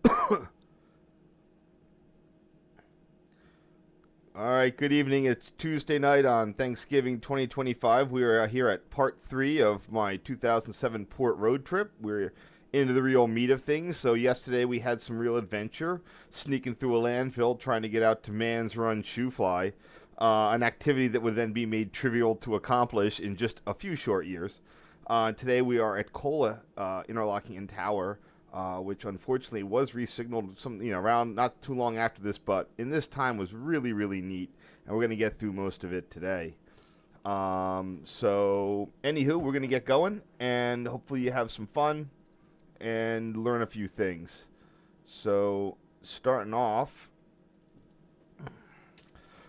All right, good evening. It's Tuesday night on Thanksgiving 2025. We are here at part 3 of my 2007 port road trip. We're into the real meat of things. So yesterday we had some real adventure, sneaking through a landfill, trying to get out to Man's Run Shoo Fly, an activity that would then be made trivial to accomplish in just a few short years. Today we are at Kola Interlocking and Tower, which unfortunately was resignaled around not too long after this, but in this time was really, really neat, and we're going to get through most of it today. So anywho, we're going to get going, and hopefully you have some fun and learn a few things. So starting off,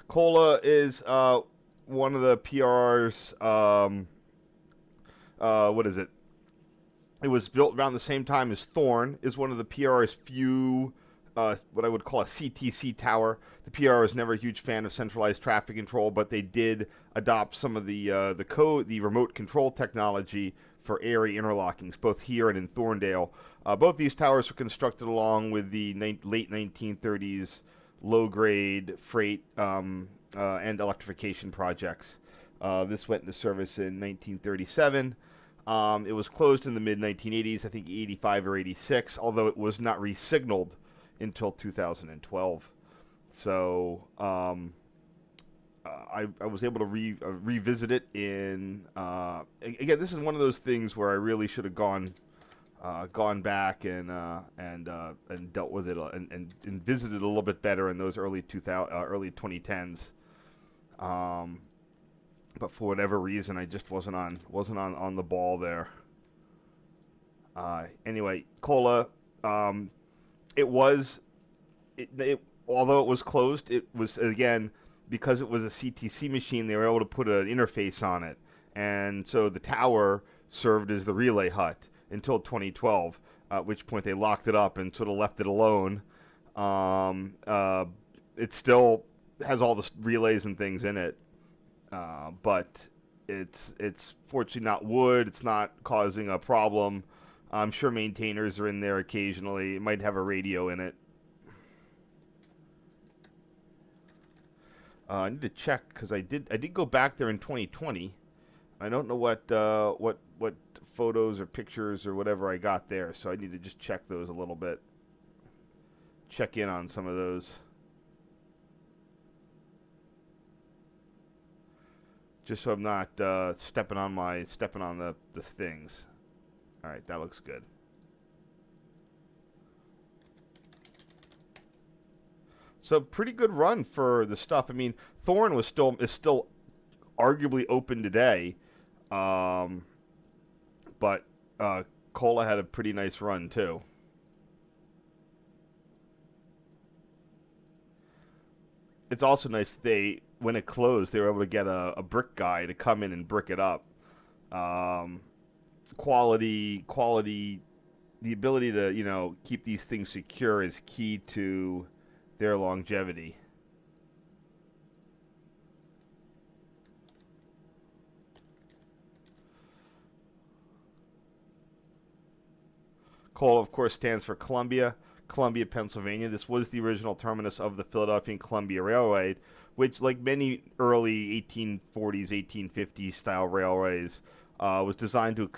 Kola is one of the PRR's, what is it? It was built around the same time as Thorn, is one of the PRR's few, what I would call a CTC tower. The PRR was never a huge fan of centralized traffic control, but they did adopt some of the remote control technology for area interlockings, both here and in Thorndale. Both these towers were constructed along with the late 1930s low-grade freight and electrification projects. This went into service in 1937. It was closed in the mid-1980s, I think 85 or 86, although it was not resignaled until 2012. So I was able to revisit it in... again, this is one of those things where I really should have gone back and dealt with it and visited a little bit better in those early 2010s. But for whatever reason, I just wasn't on the ball there. Anyway, Kola, although it was closed, it was, again, because it was a CTC machine, they were able to put an interface on it, and so the tower served as the relay hut until 2012, at which point they locked it up and sort of left it alone. It still has all the relays and things in it. But it's fortunately not wood. It's not causing a problem. I'm sure maintainers are in there occasionally. It might have a radio in it. I need to check because I did go back there in 2020. I don't know what photos or pictures or whatever I got there, so I need to just check those a little bit. Check in on some of those. Just so I'm not stepping on the things. All right, that looks good. So pretty good run for the stuff. I mean, Thorn is still arguably open today, but Kola had a pretty nice run too. It's also nice when it closed, they were able to get a brick guy to come in and brick it up. Quality, the ability to, keep these things secure is key to their longevity. Kola, of course, stands for Columbia, Pennsylvania. This was the original terminus of the Philadelphia and Columbia Railway, which, like many early 1840s, 1850s style railways, was designed to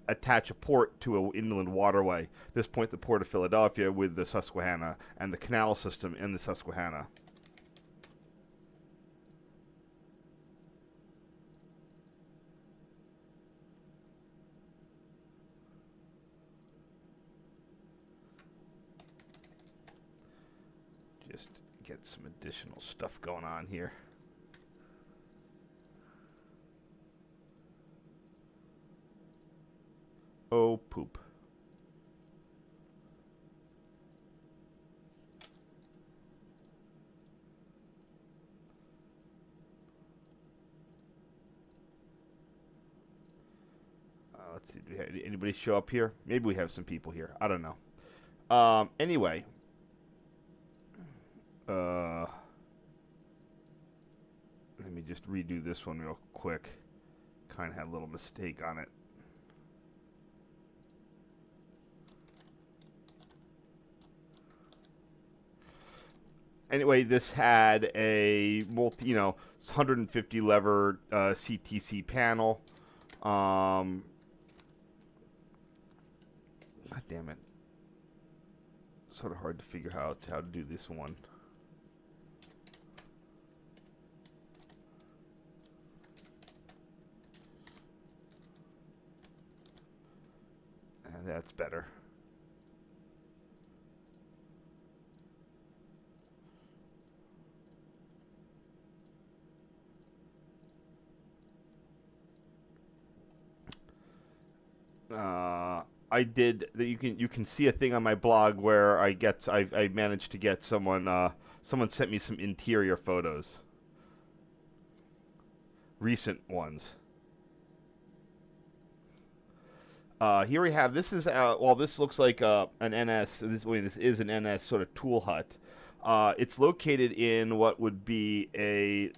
attach a port to an inland waterway. At this point, the Port of Philadelphia with the Susquehanna and the canal system in the Susquehanna. Just get some additional stuff going on here. Oh, poop. Let's see, do we have anybody show up here? Maybe we have some people here. I don't know. Anyway. Let me just redo this one real quick. Kind of had a little mistake on it. Anyway, this had a 150 lever CTC panel. God damn it. Sort of hard to figure out how to do this one. And that's better. I did that. You can see a thing on my blog where I managed to get someone sent me some interior photos, recent ones. Here we have, this is this looks like an NS. This is an NS sort of tool hut. It's located in what would be a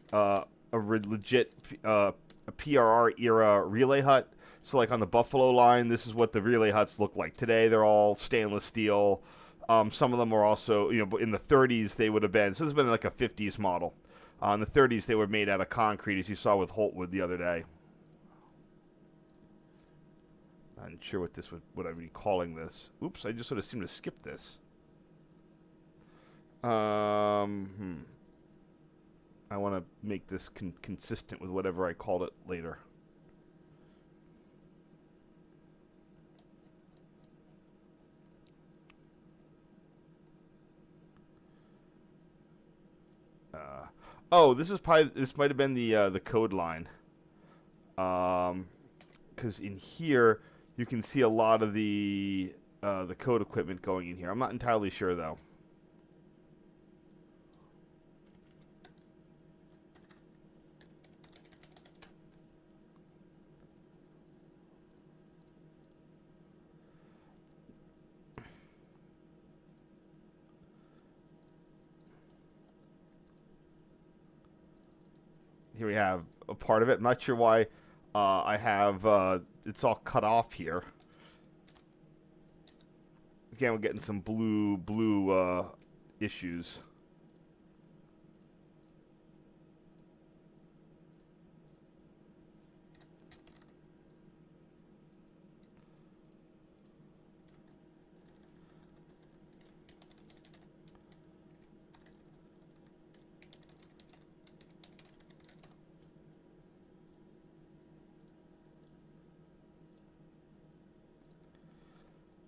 legit a PRR era relay hut. So like on the Buffalo line, this is what the relay huts look like today. They're all stainless steel. Some of them are also, in the 30s they would have been. So this has been like a 50s model. In the 30s they were made out of concrete, as you saw with HOLTWOOD the other day. I'm not sure what I'd be calling this. Oops, I just sort of seem to skip this. I want to make this consistent with whatever I called it later. This might have been the code line. Because in here you can see a lot of the code equipment going in here. I'm not entirely sure though. Here we have a part of it. I'm not sure why I have it's all cut off here. Again, we're getting some blue issues.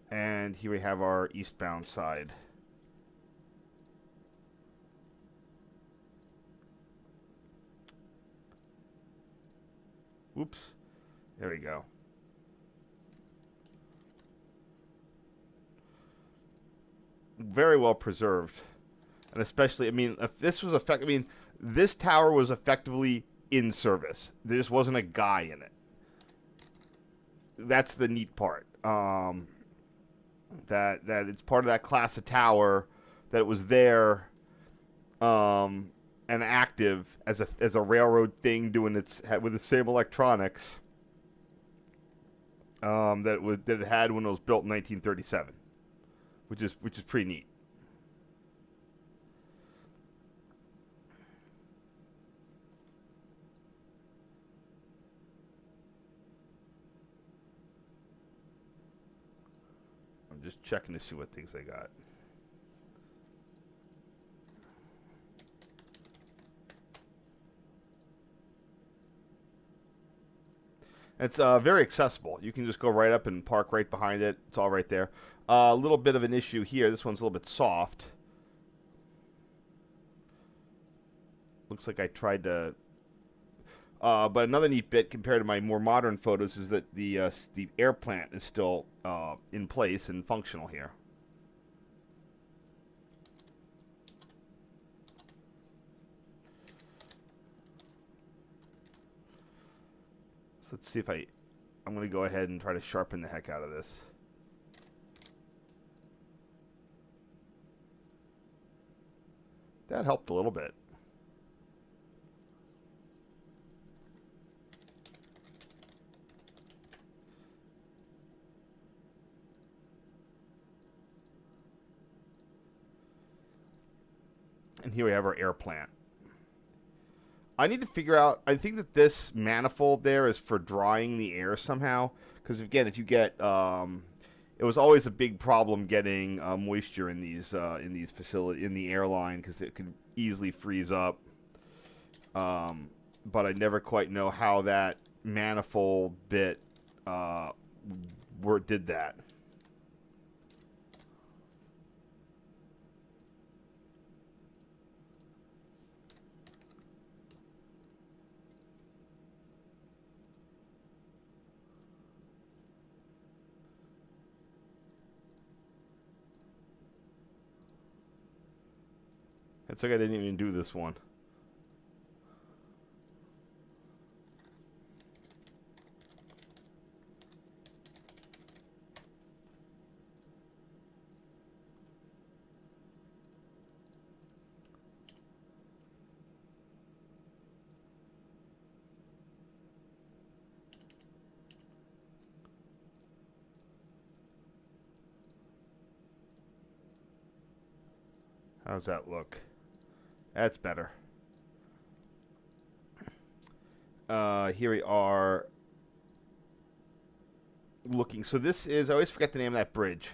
And here we have our eastbound side. Whoops. There we go. Very well preserved. And especially, if this was this tower was effectively in service. There just wasn't a guy in it. That's the neat part. That it's part of that class of tower, that it was there and active as a railroad thing, doing with the same electronics that it had when it was built in 1937, which is pretty neat. I'm just checking to see what things I got. It's very accessible. You can just go right up and park right behind it. It's all right there. A little bit of an issue here. This one's a little bit soft. Looks like I tried to... but another neat bit compared to my more modern photos is that the air plant is still in place and functional here. So let's see if I'm going to go ahead and try to sharpen the heck out of this. That helped a little bit. And here we have our air plant. I need to figure out, I think that this manifold there is for drying the air somehow. Because again, if you get, it was always a big problem getting moisture in these facilities, in the airline, because it could easily freeze up. But I never quite know how that manifold bit did that. It's like I didn't even do this one. How's that look? That's better. Here we are looking. So this is, I always forget the name of that bridge.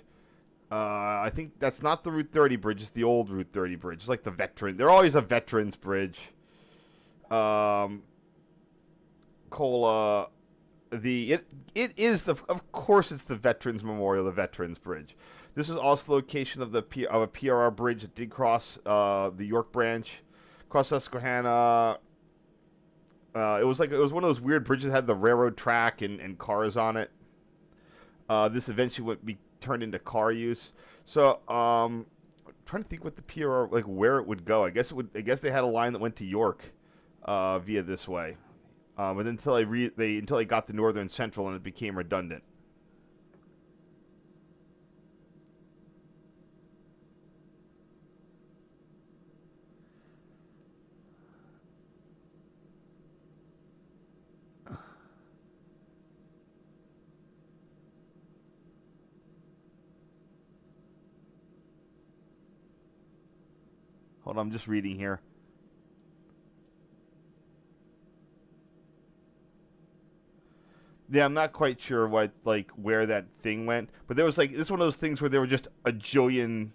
I think that's not the Route 30 bridge. It's the old Route 30 bridge. It's like the veteran. They're always a veterans bridge. Cola. It is the, of course it's the Veterans Memorial, the Veterans Bridge. This is also the location of a PRR bridge that did cross the York branch, cross Susquehanna. It was one of those weird bridges that had the railroad track and cars on it. This eventually would be turned into car use. So I'm trying to think what the PRR, like where it would go. I guess they had a line that went to York via this way. But until they got the Northern Central and it became redundant. Hold on, I'm just reading here. Yeah, I'm not quite sure where that thing went, but there was this is one of those things where there were just a jillion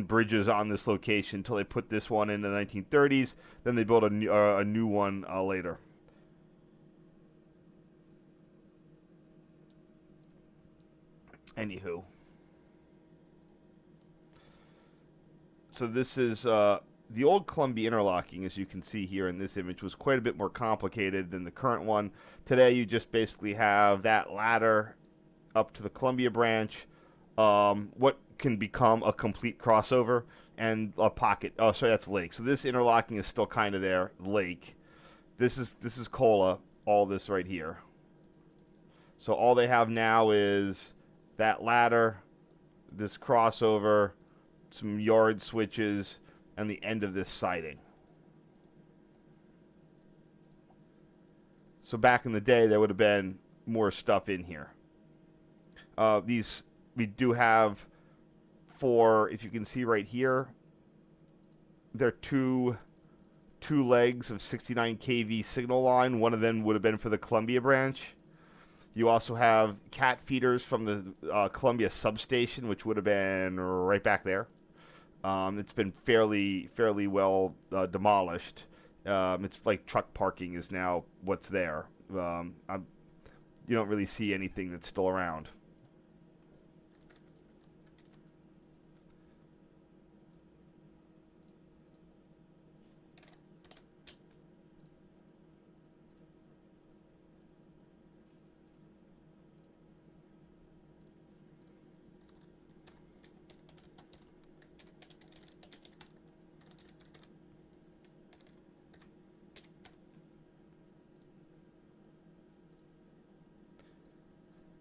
bridges on this location until they put this one in the 1930s. Then they built a new one later. Anywho, so this is the old Columbia interlocking, as you can see here in this image, was quite a bit more complicated than the current one. Today, you just basically have that ladder up to the Columbia branch, what can become a complete crossover, and a pocket. Oh, sorry, that's lake. So this interlocking is still kind of there, lake. This is Cola, all this right here. So all they have now is that ladder, this crossover, some yard switches, and the end of this siding. So back in the day, there would have been more stuff in here. We do have if you can see right here, there are two legs of 69 kV signal line. One of them would have been for the Columbia branch. You also have cat feeders from the Columbia substation, which would have been right back there. It's been fairly well demolished. It's like truck parking is now what's there. You don't really see anything that's still around.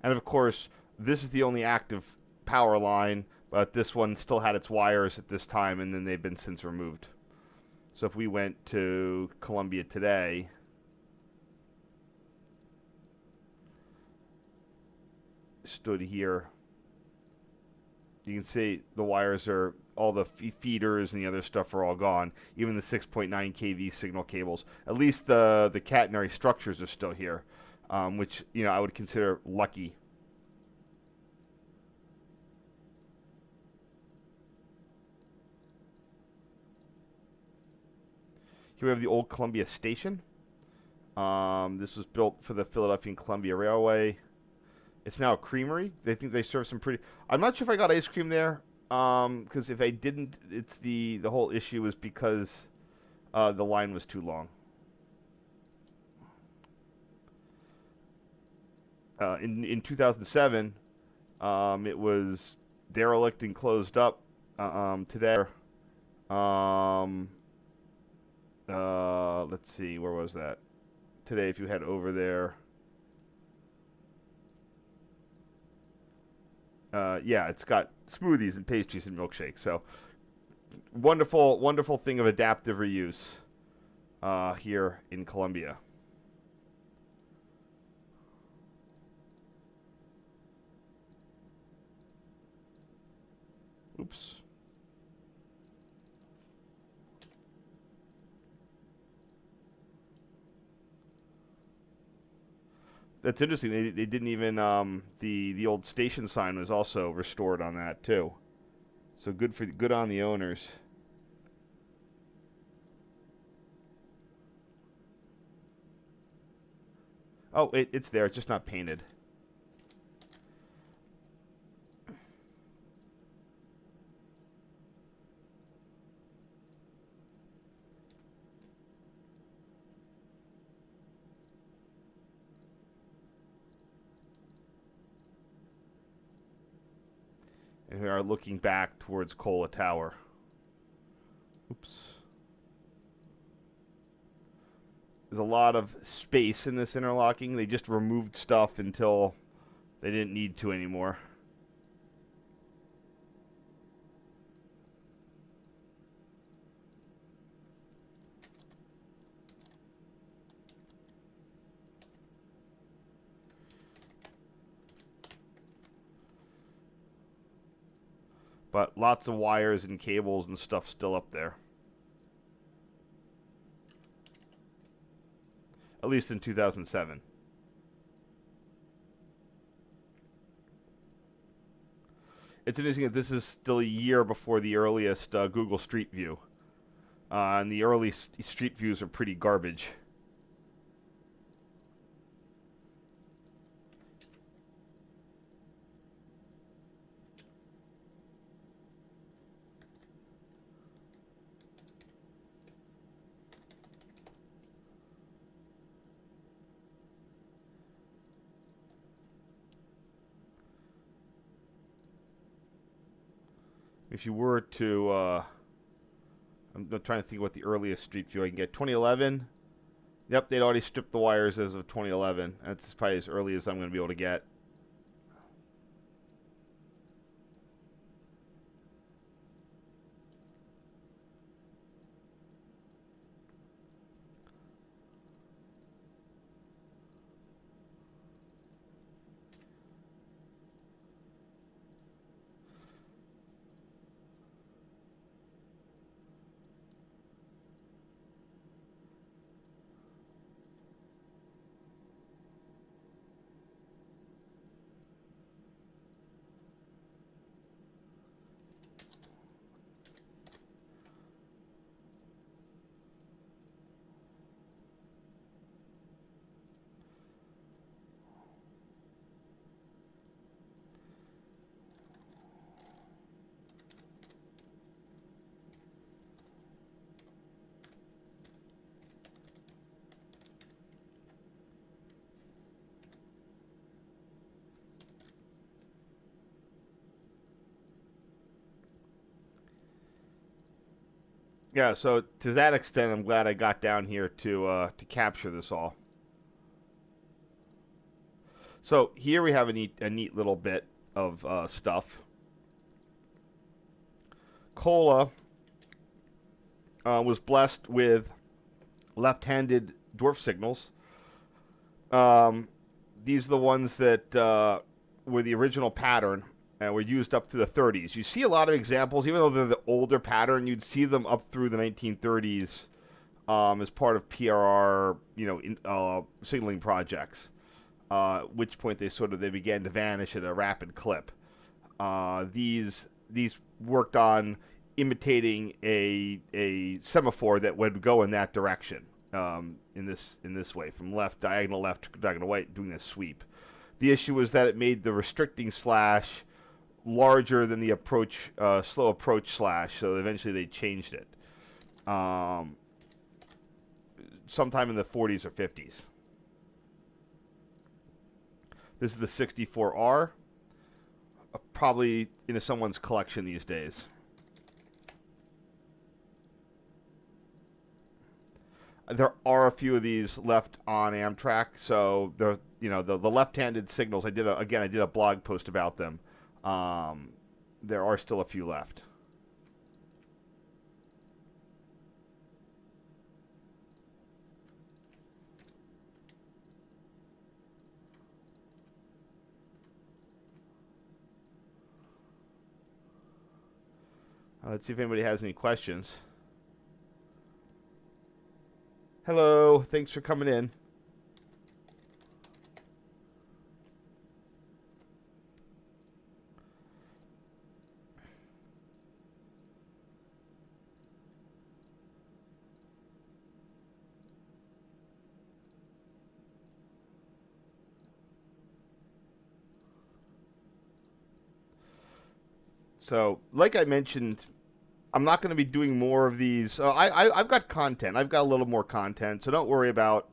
And of course, this is the only active power line, but this one still had its wires at this time, and then they've been since removed. So if we went to Columbia today, stood here, you can see the wires are all the feeders and the other stuff are all gone. Even the 6.9 kV signal cables. At least the catenary structures are still here, which I would consider lucky. Here we have the old Columbia Station. This was built for the Philadelphia and Columbia Railway. It's now a creamery. They think they serve some pretty... I'm not sure if I got ice cream there, because if I didn't, it's the whole issue is because the line was too long. In 2007, it was derelict and closed up. Today, let's see, where was that? Today, if you head over there, yeah, it's got smoothies and pastries and milkshakes. So wonderful, wonderful thing of adaptive reuse here in Columbia. Oops. That's interesting. They didn't even the old station sign was also restored on that too. So good on the owners. Oh, it's there. It's just not painted. And we are looking back towards Cola Tower. Oops. There's a lot of space in this interlocking. They just removed stuff until they didn't need to anymore. But lots of wires and cables and stuff still up there. At least in 2007. It's interesting that this is still a year before the earliest Google Street View. And the early Street Views are pretty garbage. If you were to, I'm trying to think what the earliest Street View I can get. 2011. Yep, they'd already stripped the wires as of 2011. That's probably as early as I'm going to be able to get. Yeah, so to that extent, I'm glad I got down here to capture this all. So here we have a neat little bit of stuff. Cola was blessed with left-handed dwarf signals. These are the ones that were the original pattern. and were used up through the 30s. You see a lot of examples, even though they're the older pattern, you'd see them up through the 1930s as part of PRR, signaling projects. At which point they began to vanish at a rapid clip. These worked on imitating a semaphore that would go in that direction, in this way, from diagonal left to diagonal right, doing this sweep. The issue was that it made the restricting slash larger than the slow approach slash, so eventually they changed it. Sometime in the 40s or 50s. This is the 64R, probably in someone's collection these days. There are a few of these left on Amtrak, so the left-handed signals. I did a blog post about them. There are still a few left. Let's see if anybody has any questions. Hello, thanks for coming in. So, like I mentioned, I'm not going to be doing more of these. I've got content. I've got a little more content, so don't worry about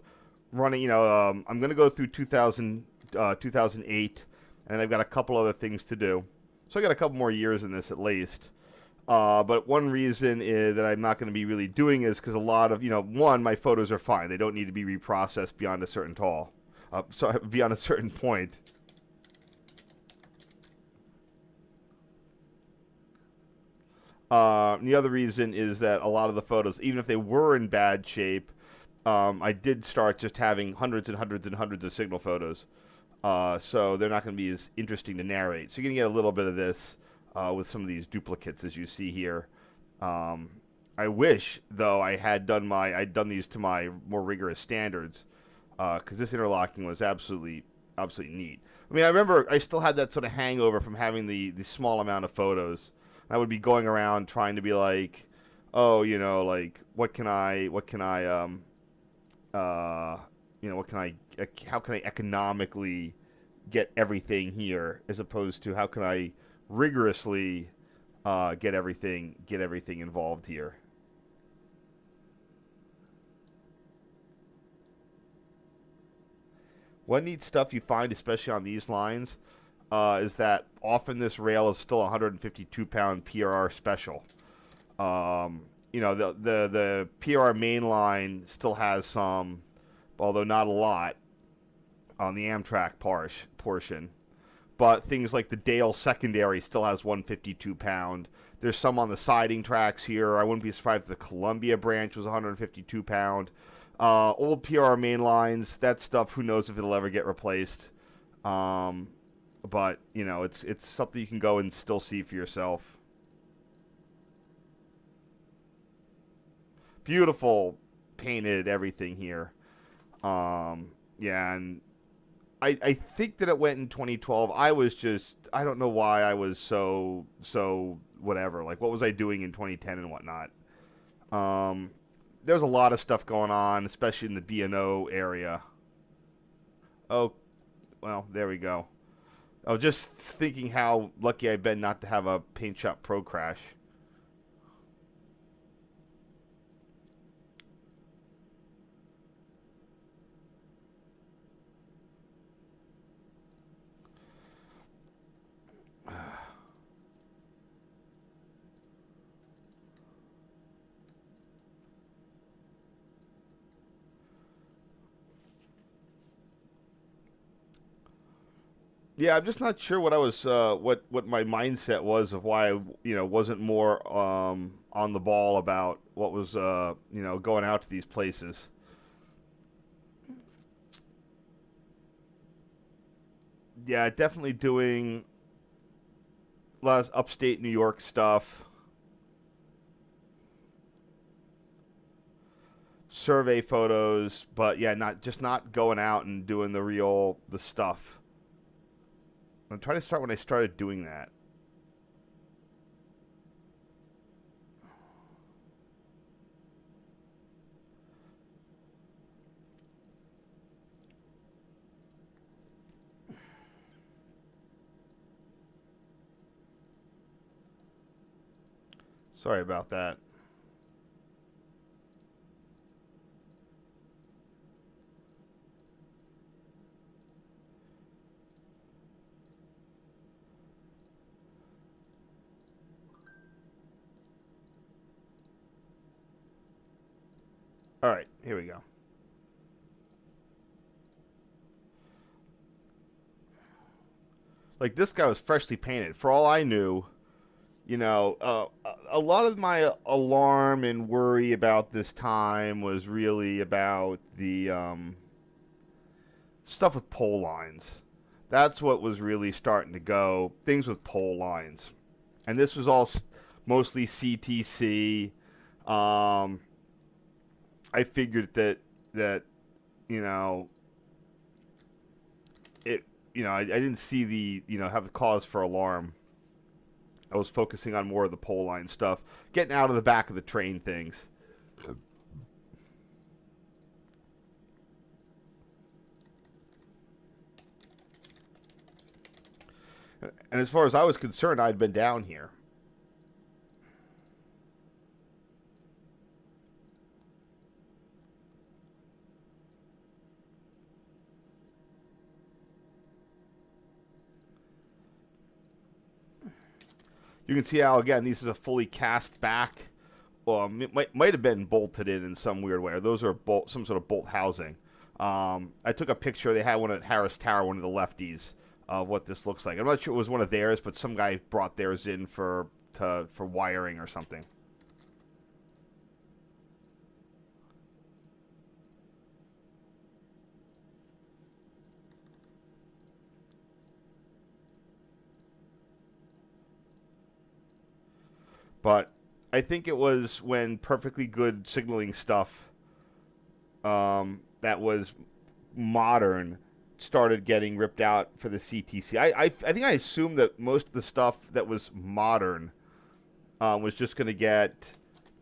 running. I'm going to go through 2008, and I've got a couple other things to do. So I got a couple more years in this at least. But one reason that I'm not going to be really doing is because a lot of, one, my photos are fine. They don't need to be reprocessed beyond a certain beyond a certain point. The other reason is that a lot of the photos, even if they were in bad shape, I did start just having hundreds and hundreds and hundreds of signal photos. So they're not going to be as interesting to narrate. So you're going to get a little bit of this with some of these duplicates, as you see here. I wish, though, I'd done these to my more rigorous standards, because this interlocking was absolutely neat. I mean, I remember I still had that sort of hangover from having the small amount of photos. I would be going around trying to be like, oh, like how can I economically get everything here, as opposed to how can I rigorously get everything involved here. One neat stuff you find, especially on these lines, is that often this rail is still a 152-pound PRR special. The PRR Main Line still has some, although not a lot, on the Amtrak portion. But things like the Dale Secondary still has 152-pound. There's some on the siding tracks here. I wouldn't be surprised if the Columbia branch was 152-pound. Old PRR Main Lines, that stuff, who knows if it'll ever get replaced. But, it's something you can go and still see for yourself. Beautiful painted everything here. Yeah, and I think that it went in 2012. I don't know why I was so whatever. Like, what was I doing in 2010 and whatnot? There's a lot of stuff going on, especially in the B&O area. Oh, well, there we go. I was just thinking how lucky I've been not to have a Paint Shop Pro crash. Yeah, I'm just not sure what I was, what my mindset was of why I, wasn't more on the ball about what was, going out to these places. Yeah, definitely doing lot of upstate New York stuff. Survey photos, but yeah, not going out and doing the stuff. I'm trying to start when I started doing that. Sorry about that. All right, here we go. Like, this guy was freshly painted. For all I knew, you know, a lot of my alarm and worry about this time was really about the stuff with pole lines. That's what was really starting to go. Things with pole lines. And this was all mostly CTC. I figured that you know, I didn't see have the cause for alarm. I was focusing on more of the pole line stuff, getting out of the back of the train things. And as far as I was concerned, I'd been down here. You can see how, again, this is a fully cast back. Well, it might have been bolted in some weird way. Or those are some sort of bolt housing. I took a picture. They had one at Harris Tower, one of the lefties, of what this looks like. I'm not sure it was one of theirs, but some guy brought theirs in for wiring or something. But I think it was when perfectly good signaling stuff that was modern started getting ripped out for the CTC. I think I assumed that most of the stuff that was modern was just going to get,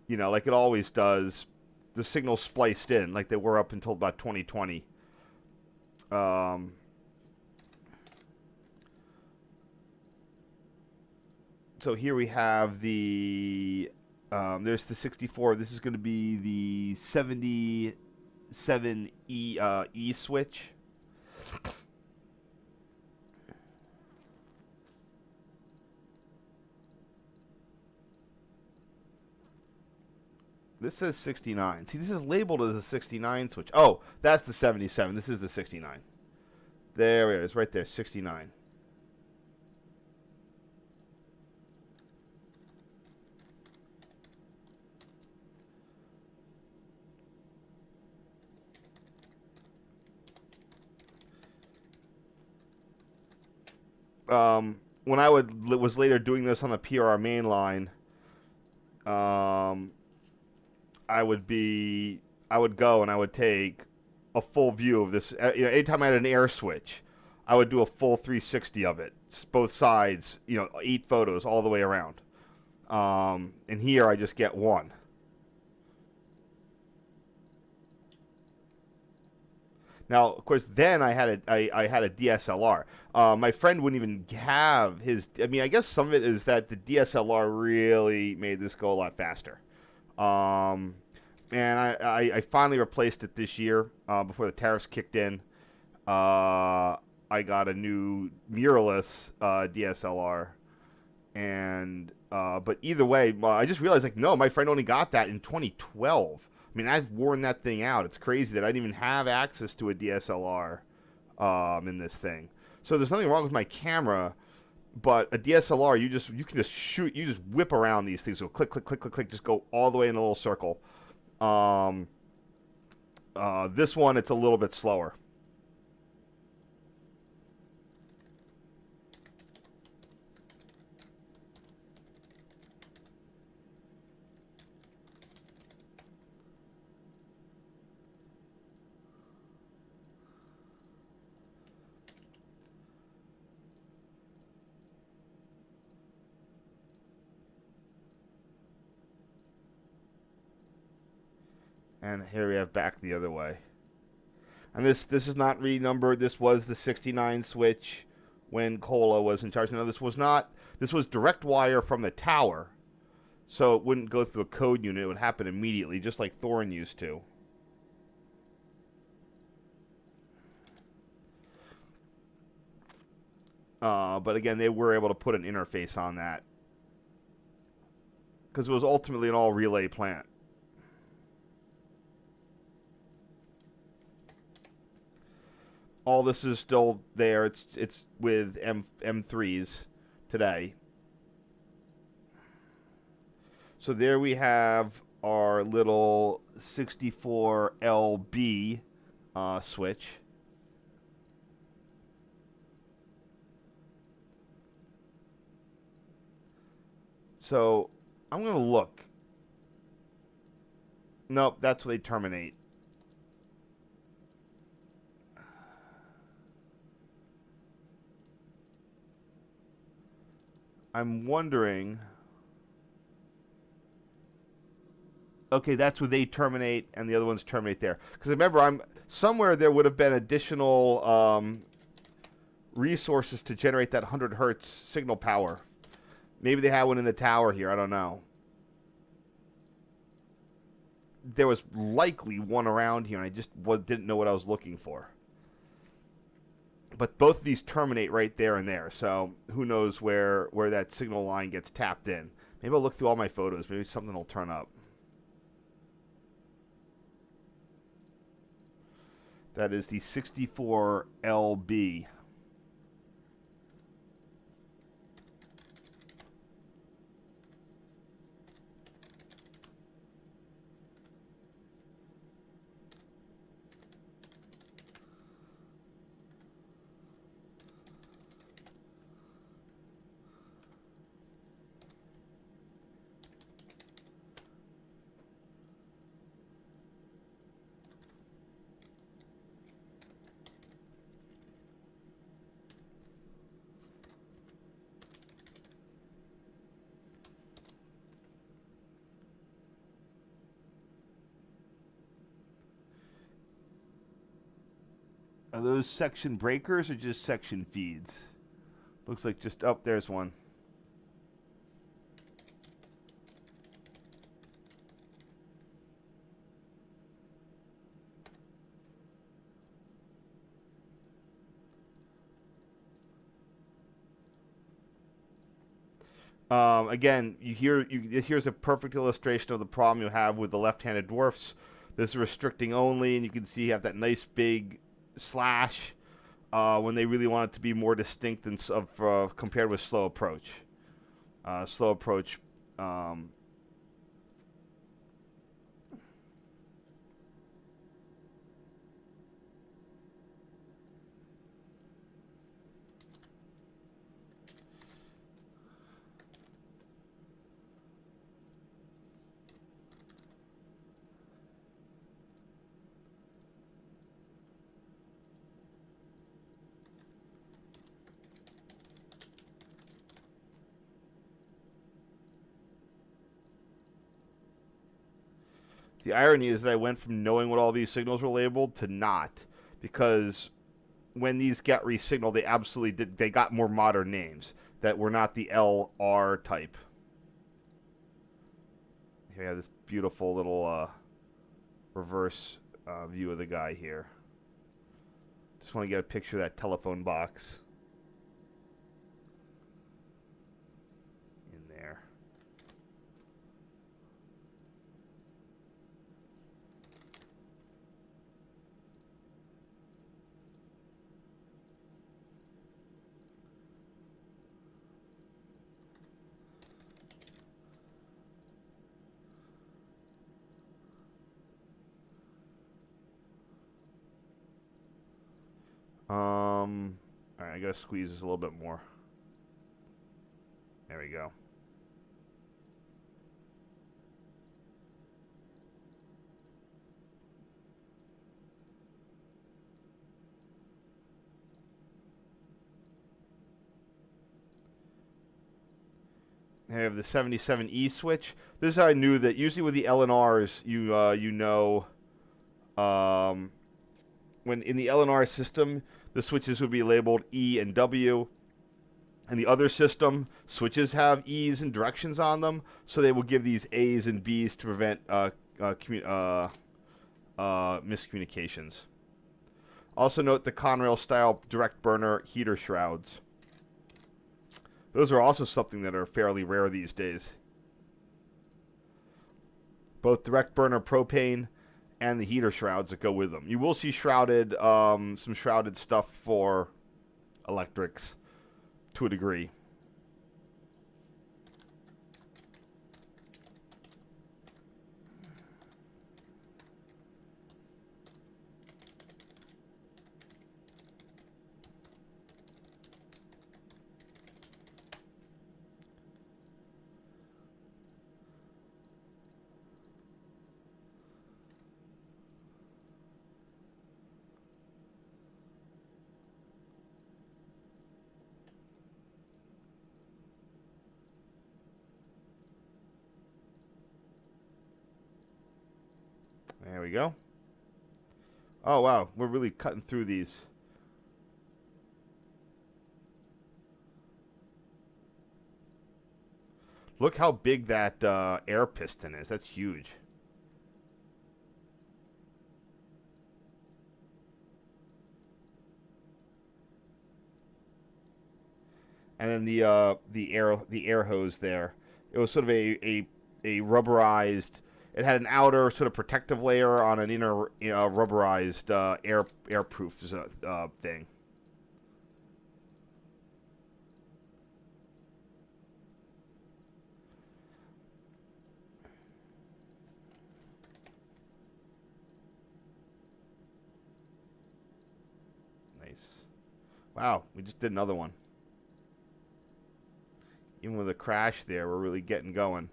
like it always does, the signal spliced in, like they were up until about 2020. So here we have there's the 64. This is going to be the 77E E switch. This says 69. See, this is labeled as a 69 switch. Oh, that's the 77. This is the 69. There it is, right there, 69. When I was later doing this on the PRR Main Line, I would go and I would take a full view of this. Anytime I had an air switch, I would do a full 360 of it, both sides. 8 photos all the way around. And here I just get one. Now, of course, then I had a DSLR. My friend wouldn't even have his. I mean, I guess some of it is that the DSLR really made this go a lot faster. And I finally replaced it this year before the tariffs kicked in. I got a new mirrorless DSLR, and but either way, I just realized no, my friend only got that in 2012. I mean, I've worn that thing out. It's crazy that I didn't even have access to a DSLR in this thing. So there's nothing wrong with my camera, but a DSLR, you can just shoot. You just whip around these things. So click, click, click, click, click. Just go all the way in a little circle. This one, it's a little bit slower. And here we have back the other way. And this is not renumbered. This was the 69 switch when Cola was in charge. No, this was not. This was direct wire from the tower, so it wouldn't go through a code unit. It would happen immediately, just like Thorin used to. But again, they were able to put an interface on that because it was ultimately an all-relay plant. All this is still there. It's with M3s today. So there we have our little 64LB switch. So I'm going to look. Nope, that's where they terminate. I'm wondering. Okay, that's where they terminate, and the other ones terminate there. Because remember, somewhere there would have been additional resources to generate that 100 hertz signal power. Maybe they had one in the tower here. I don't know. There was likely one around here, and I just didn't know what I was looking for. But both of these terminate right there and there, so who knows where that signal line gets tapped in. Maybe I'll look through all my photos. Maybe something will turn up. That is the 64LB. Are those section breakers or just section feeds? Looks like just, oh, there's one. Again, here's a perfect illustration of the problem you have with the left-handed dwarfs. This is restricting only, and you can see you have that nice big slash when they really want it to be more distinct and compared with slow approach. Slow approach. The irony is that I went from knowing what all these signals were labeled to not, because when these get resignaled, they absolutely did. They got more modern names that were not the LR type. Here we have this beautiful little reverse view of the guy here. Just want to get a picture of that telephone box. In there. Alright, I gotta squeeze this a little bit more. There we go. I have the 77E switch. This is how I knew that usually with the LNRs, you know When in the LNR system, the switches would be labeled E and W. And the other system, switches have E's and directions on them, so they will give these A's and B's to prevent miscommunications. Also note the Conrail style direct burner heater shrouds. Those are also something that are fairly rare these days. Both direct burner propane and the heater shrouds that go with them. You will see shrouded, some shrouded stuff for electrics to a degree. There we go. Oh, wow. We're really cutting through these. Look how big that air piston is. That's huge. And then the air hose there. It was sort of a rubberized. It had an outer sort of protective layer on an inner rubberized airproof thing. Nice. Wow, we just did another one. Even with a crash there, we're really getting going.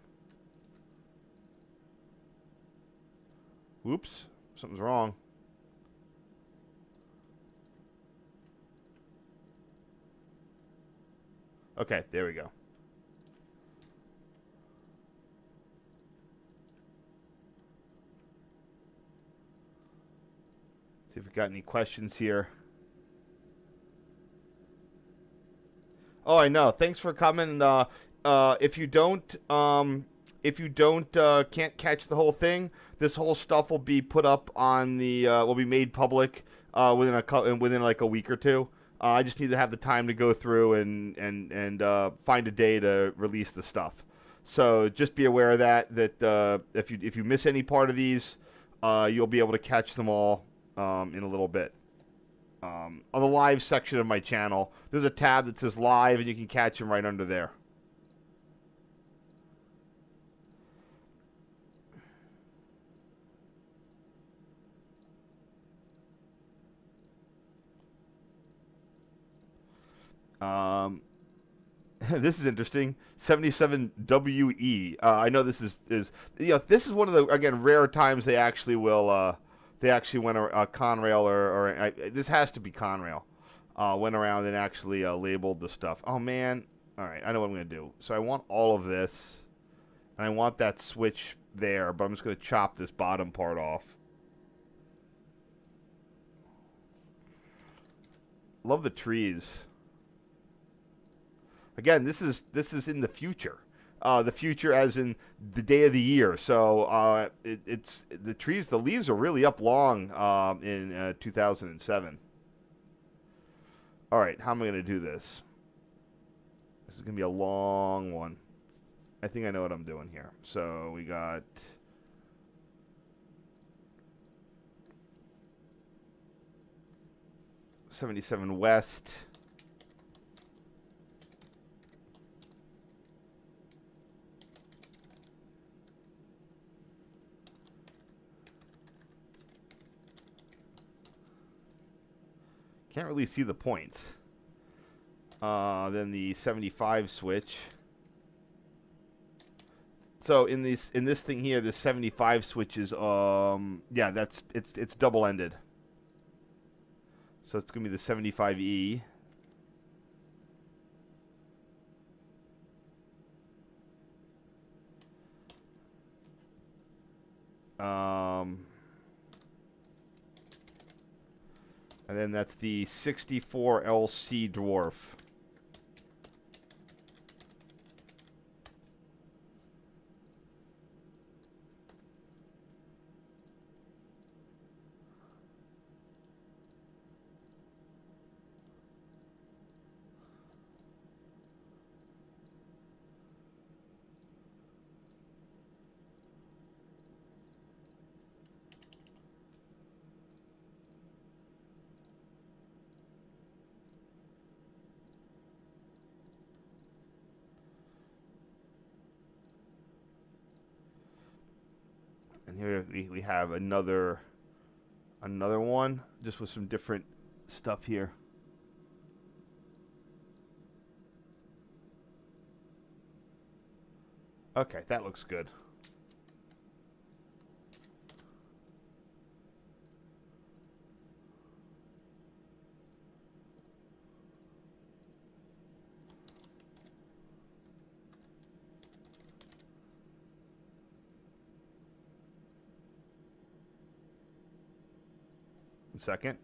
Whoops, something's wrong. Okay, there we go. See if we got any questions here. Oh, I know. Thanks for coming. If you don't, can't catch the whole thing, this whole stuff will be put up on the, will be made public within like a week or two. I just need to have the time to go through and find a day to release the stuff. So just be aware of that. If you miss any part of these, you'll be able to catch them all in a little bit. On the live section of my channel, there's a tab that says live, and you can catch them right under there. This is interesting. 77WE. I know this is this is one of the again rare times they actually will they actually went Conrail or this has to be Conrail went around and actually labeled the stuff. Oh man! All right, I know what I'm gonna do. So I want all of this, and I want that switch there, but I'm just gonna chop this bottom part off. Love the trees. Again, this is in the future. The future as in the day of the year. So it's the trees, the leaves are really up long in 2007. All right, how am I going to do this? This is going to be a long one. I think I know what I'm doing here. So we got... '77 West. Can't really see the points. Then the 75 switch. So in this thing here, the 75 switch is yeah, it's double ended. So it's gonna be the 75E. And then that's the 64 LC Dwarf. And here we have another one, just with some different stuff here. Okay, that looks good. Second.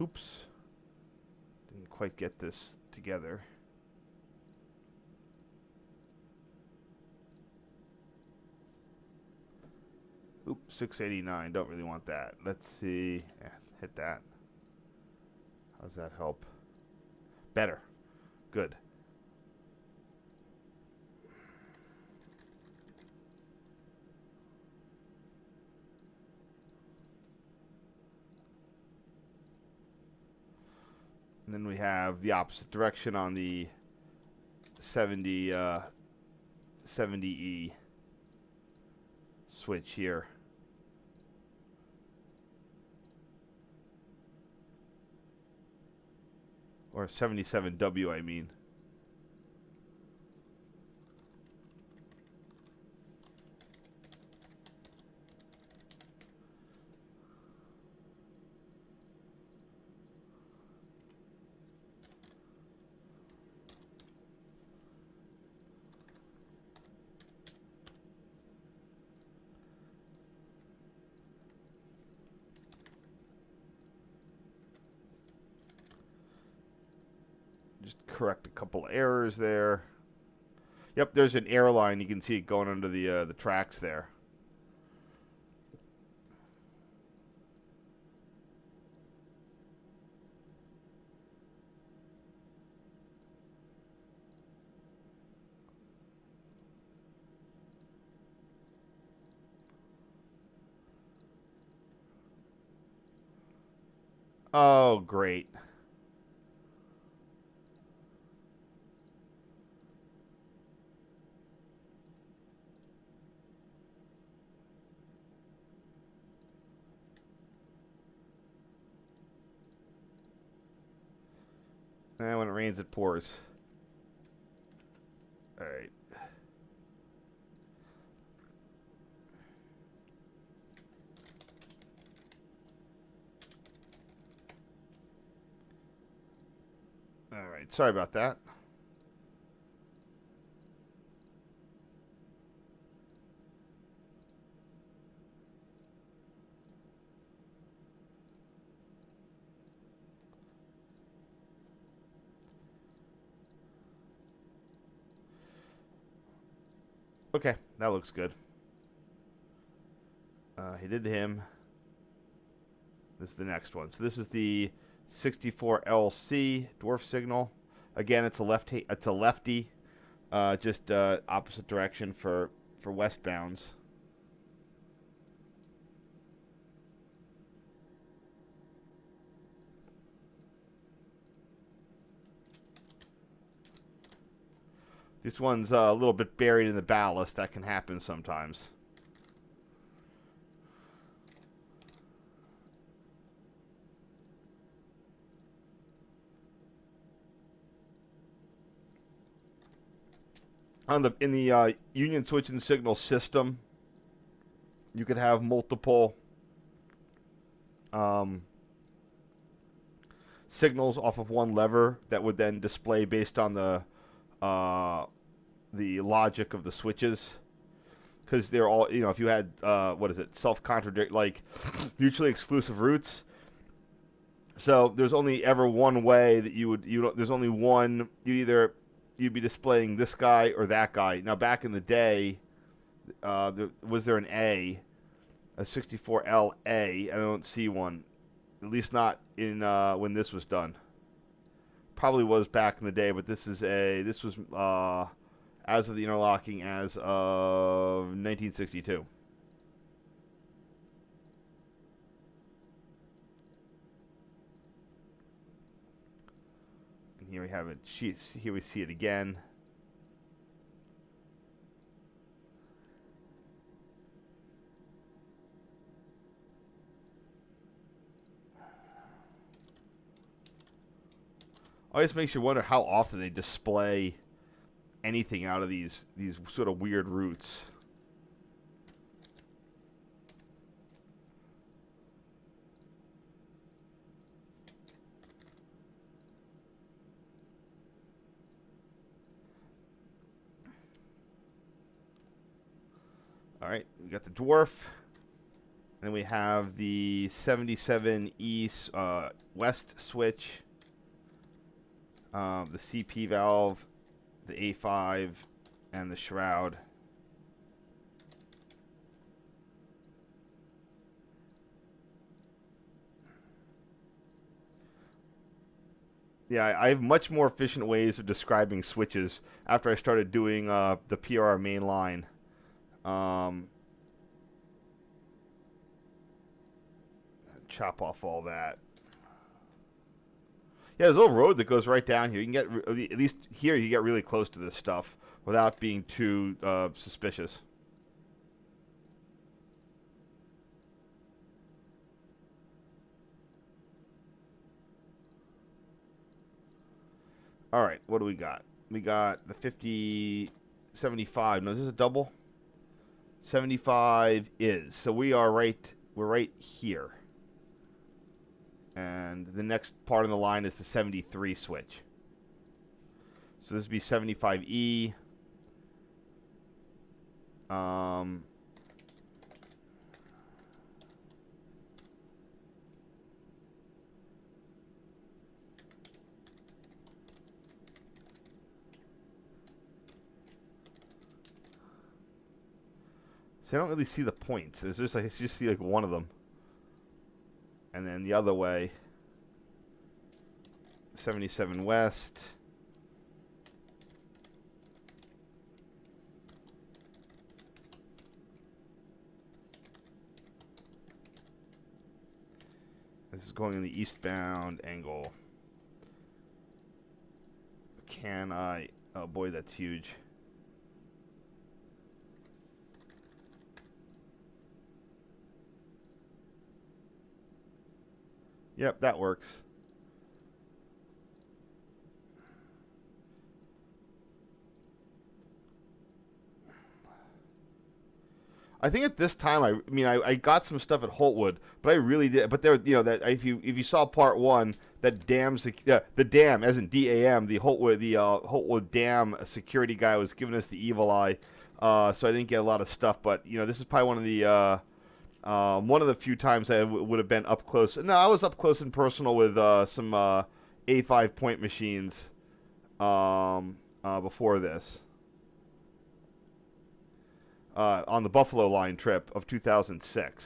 Oops. Didn't quite get this together. Oop, 689. Don't really want that. Let's see. Yeah, hit that. How's that help? Better. Good. And then we have the opposite direction on the 70E switch here. Or 77W, I mean. Just correct a couple errors there. Yep, there's an airline. You can see it going under the tracks there. Oh, great. And when it rains, it pours. All right. All right. Sorry about that. Okay, that looks good. He did him. This is the next one. So this is the 64LC dwarf signal. Again, it's a lefty. It's a lefty, just opposite direction for westbounds. This one's a little bit buried in the ballast. That can happen sometimes. in the union switching signal system, you could have multiple signals off of one lever that would then display based on the logic of the switches, because they're all, you know, if you had what is it, self-contradict, like mutually exclusive routes. So there's only ever one way that there's only one, you'd be displaying this guy or that guy. Now back in the day, was there an a 64LA? I don't see one, at least not in when this was done. Probably was back in the day, but this was as of the interlocking as of 1962. And here we have it. Here we see it again. Always makes you wonder how often they display anything out of these sort of weird routes. All right, we got the dwarf. Then we have the 77 east west switch, the CP valve, the A5, and the shroud. Yeah, I have much more efficient ways of describing switches after I started doing the PRR Main Line. Chop off all that. Yeah, there's a little road that goes right down here. You can get, at least here, you get really close to this stuff without being too suspicious. All right, what do we got? We got the 50, 75. No, is this a double? 75 is. So we're right here. And the next part of the line is the 73 switch. So this would be 75E. So I don't really see the points. It's just like, I just see like one of them. And then the other way, 77 west. This is going in the eastbound angle. Can I? Oh boy, that's huge. Yep, that works. I think at this time, I mean, I got some stuff at Holtwood, but I really did. But there, you know, that if you saw part one, that dam, the dam, as in DAM, the Holtwood dam security guy was giving us the evil eye, so I didn't get a lot of stuff. But you know, this is probably one of the few times I would have been up close. No, I was up close and personal with some A5 point machines before this. On the Buffalo Line trip of 2006.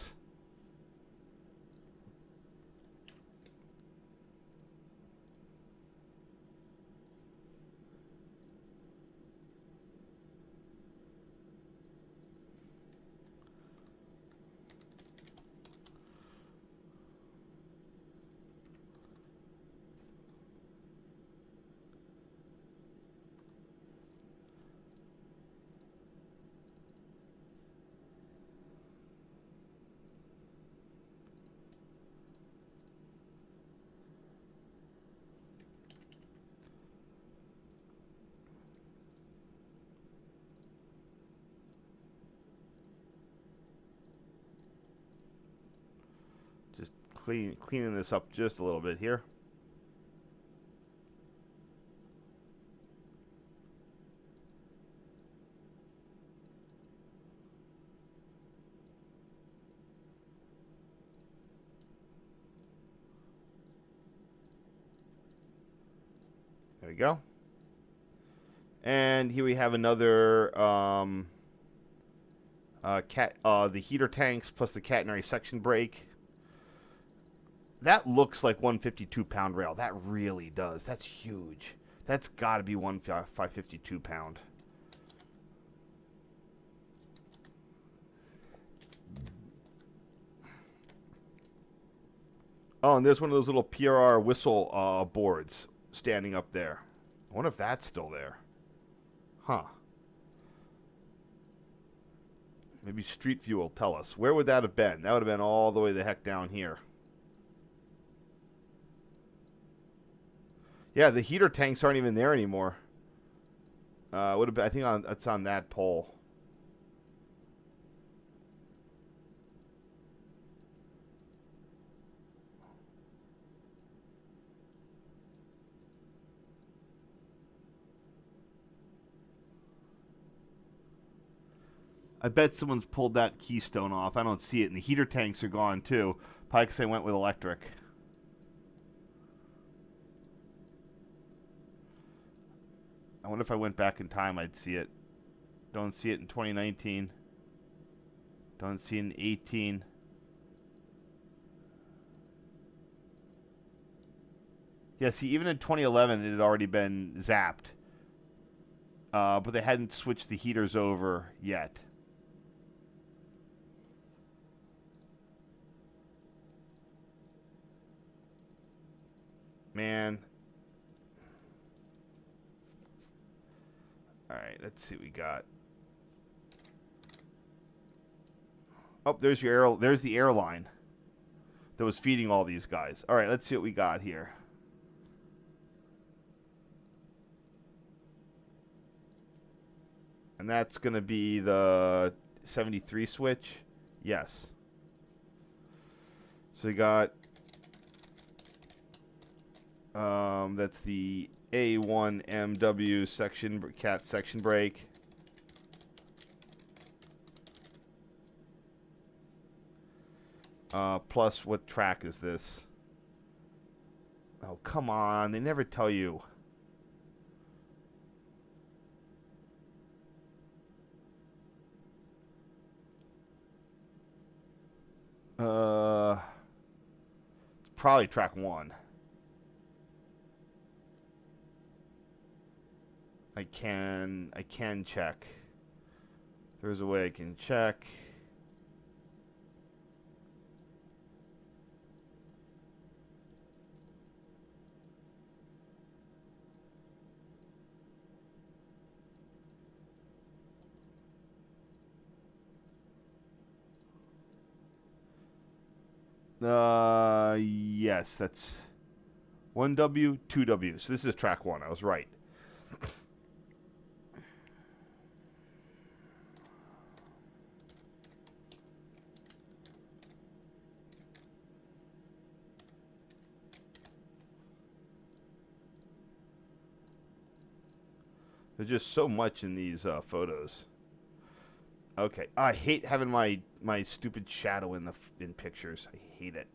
cleaning this up just a little bit here. There we go. And here we have another the heater tanks plus the catenary section brake. That looks like 152-pound rail. That really does. That's huge. That's got to be 552-pound. Oh, and there's one of those little PRR whistle boards standing up there. I wonder if that's still there. Huh. Maybe Street View will tell us. Where would that have been? That would have been all the way the heck down here. Yeah, the heater tanks aren't even there anymore. Would have been, I think it's on that pole. I bet someone's pulled that keystone off. I don't see it, and the heater tanks are gone too. Probably because they went with electric. I wonder if I went back in time, I'd see it. Don't see it in 2019. Don't see it in 18. Yeah, see, even in 2011, it had already been zapped. But they hadn't switched the heaters over yet. Man. Alright, let's see what we got. Oh, there's the airline that was feeding all these guys. Alright, let's see what we got here. And that's going to be the 73 switch. Yes. So we got that's the A1MW section cat section brake. Plus, what track is this? Oh, come on. They never tell you. It's probably track 1. I can check. There's a way I can check. Yes, that's 1W, 2W. So this is track 1. I was right. There's just so much in these photos. Okay, I hate having my stupid shadow in pictures. I hate it.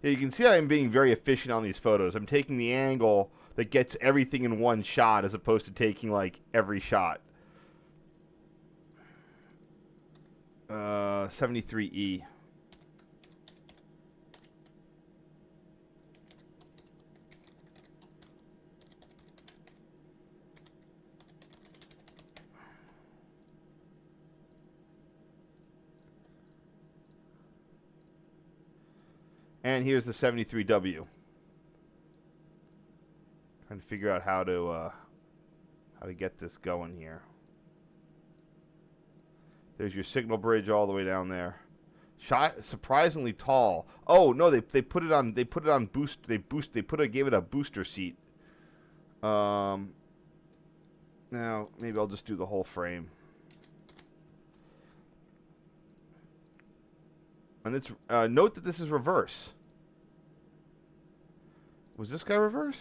Yeah, you can see I'm being very efficient on these photos. I'm taking the angle that gets everything in one shot as opposed to taking, like, every shot. 73E. And here's the 73W. Trying to figure out how to get this going here. There's your signal bridge all the way down there. Surprisingly tall. Oh no, they put it on boost. They gave it a booster seat. Now maybe I'll just do the whole frame. And it's note that this is reverse. Was this guy reverse?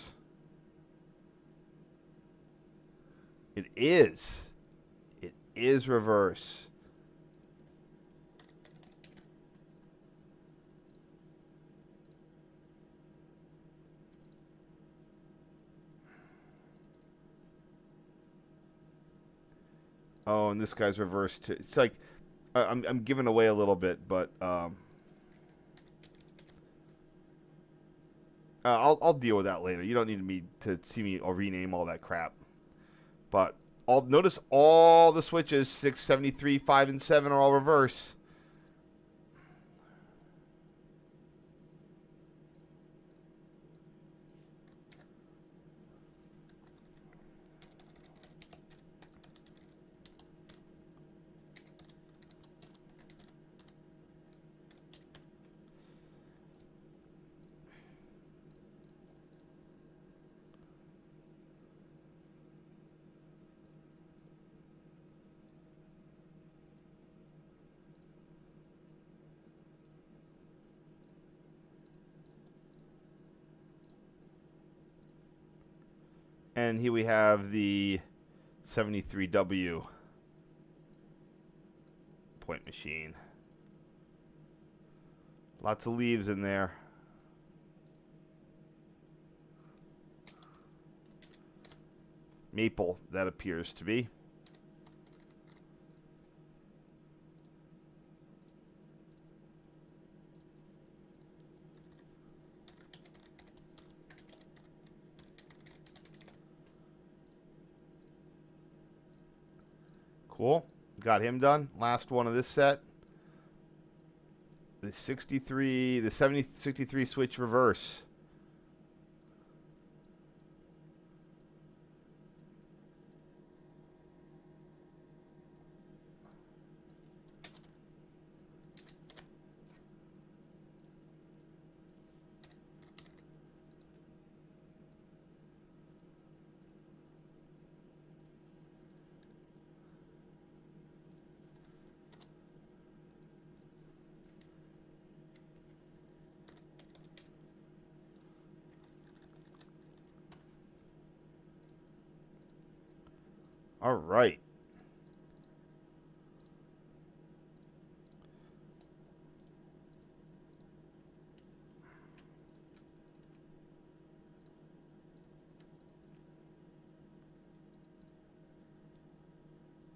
It is. It is reverse. Oh, and this guy's reverse too. It's like I'm giving away a little bit, but I'll deal with that later. You don't need me to see me or rename all that crap. But notice all the switches 6, 73, 5, and 7 are all reverse. And here we have the 73W point machine. Lots of leaves in there. Maple, that appears to be. Cool. Got him done. Last one of this set. The 63 switch reverse. All right.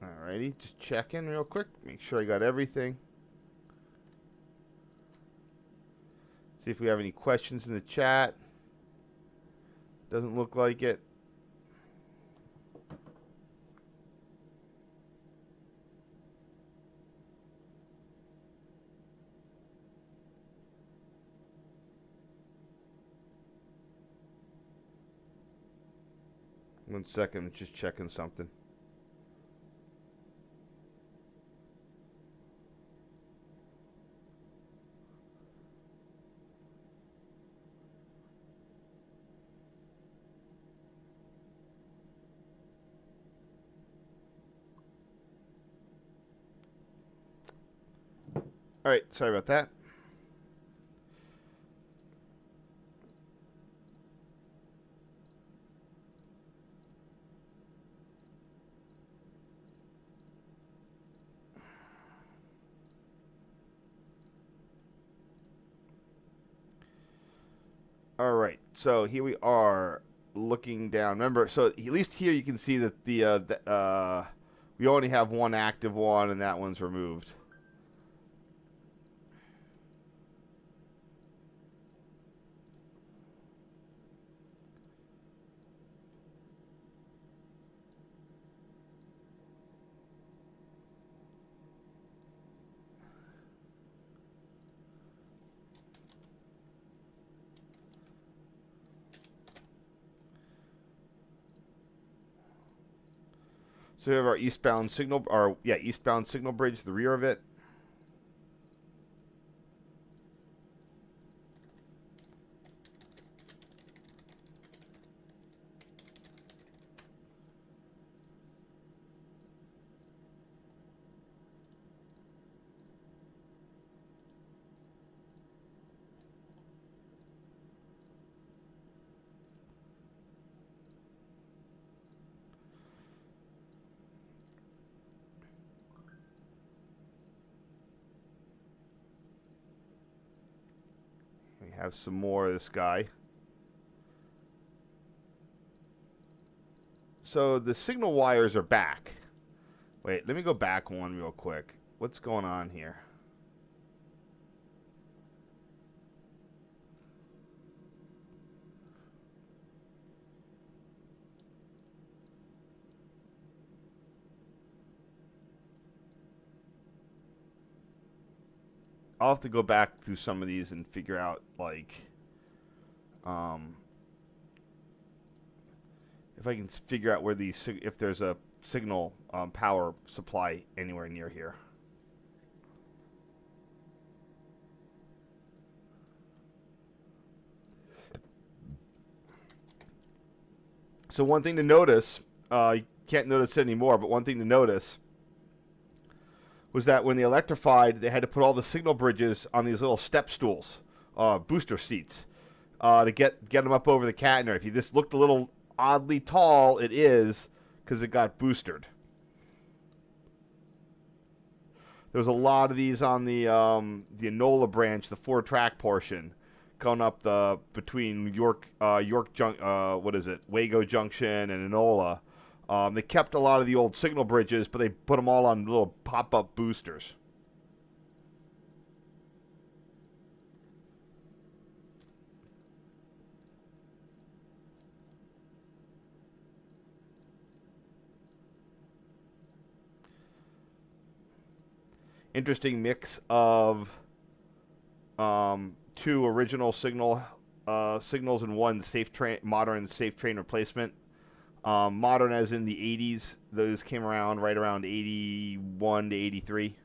Alrighty, just check in real quick. Make sure I got everything. See if we have any questions in the chat. Doesn't look like it. One second, I'm just checking something. All right, sorry about that. All right, so here we are looking down. Remember, so at least here you can see that we only have one active one, and that one's removed. So we have our eastbound signal, or yeah, eastbound signal bridge, the rear of it. We have some more of this guy. So the signal wires are back. Wait, let me go back one real quick. What's going on here? I'll have to go back through some of these and figure out, like, if I can figure out where these, if there's a signal power supply anywhere near here. So one thing to notice, you can't notice it anymore, but one thing to notice was that when they electrified, they had to put all the signal bridges on these little step stools, booster seats, to get them up over the catenary. If you just looked a little oddly tall, it is because it got boosted. There was a lot of these on the Enola branch, the 4-track portion, going up the between Wago Junction and Enola. They kept a lot of the old signal bridges, but they put them all on little pop-up boosters. Interesting mix of two original signals and one modern safe train replacement. Modern as in the 80s. Those came around right around 81 to 83.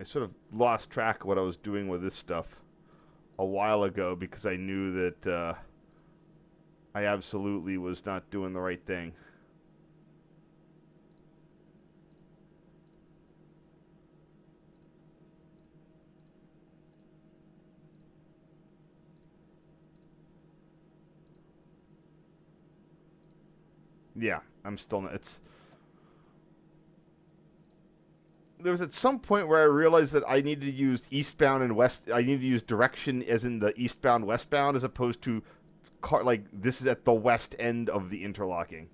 I sort of lost track of what I was doing with this stuff a while ago because I knew that I absolutely was not doing the right thing. Yeah, I'm still not. There was at some point where I realized that I needed to use eastbound and west. I needed to use direction as in the eastbound, westbound, as opposed to like this is at the west end of the interlocking.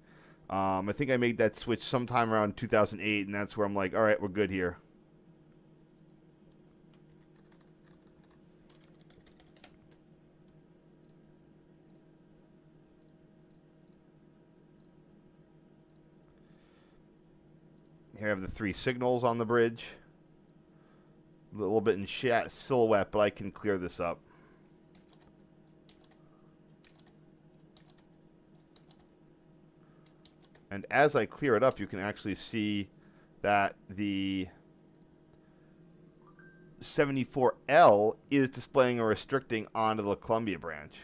I think I made that switch sometime around 2008, and that's where I'm like, all right, we're good here. Here I have the 3 signals on the bridge. A little bit in silhouette, but I can clear this up. And as I clear it up, you can actually see that the 74L is displaying a restricting onto the Columbia branch.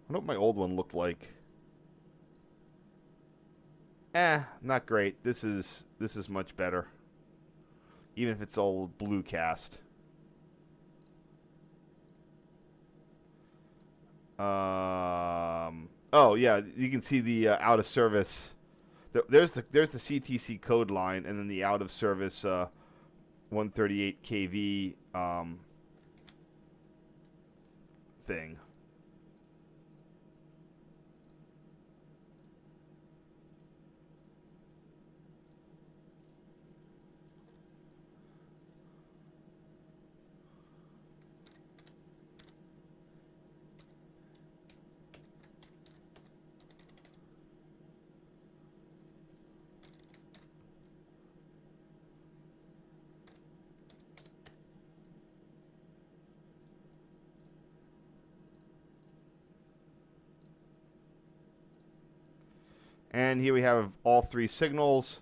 I know what my old one looked like. Not great. This is much better. Even if it's old blue cast. Oh yeah, you can see the out of service. There's the CTC code line, and then the out of service 138 kV thing. And here we have all three signals.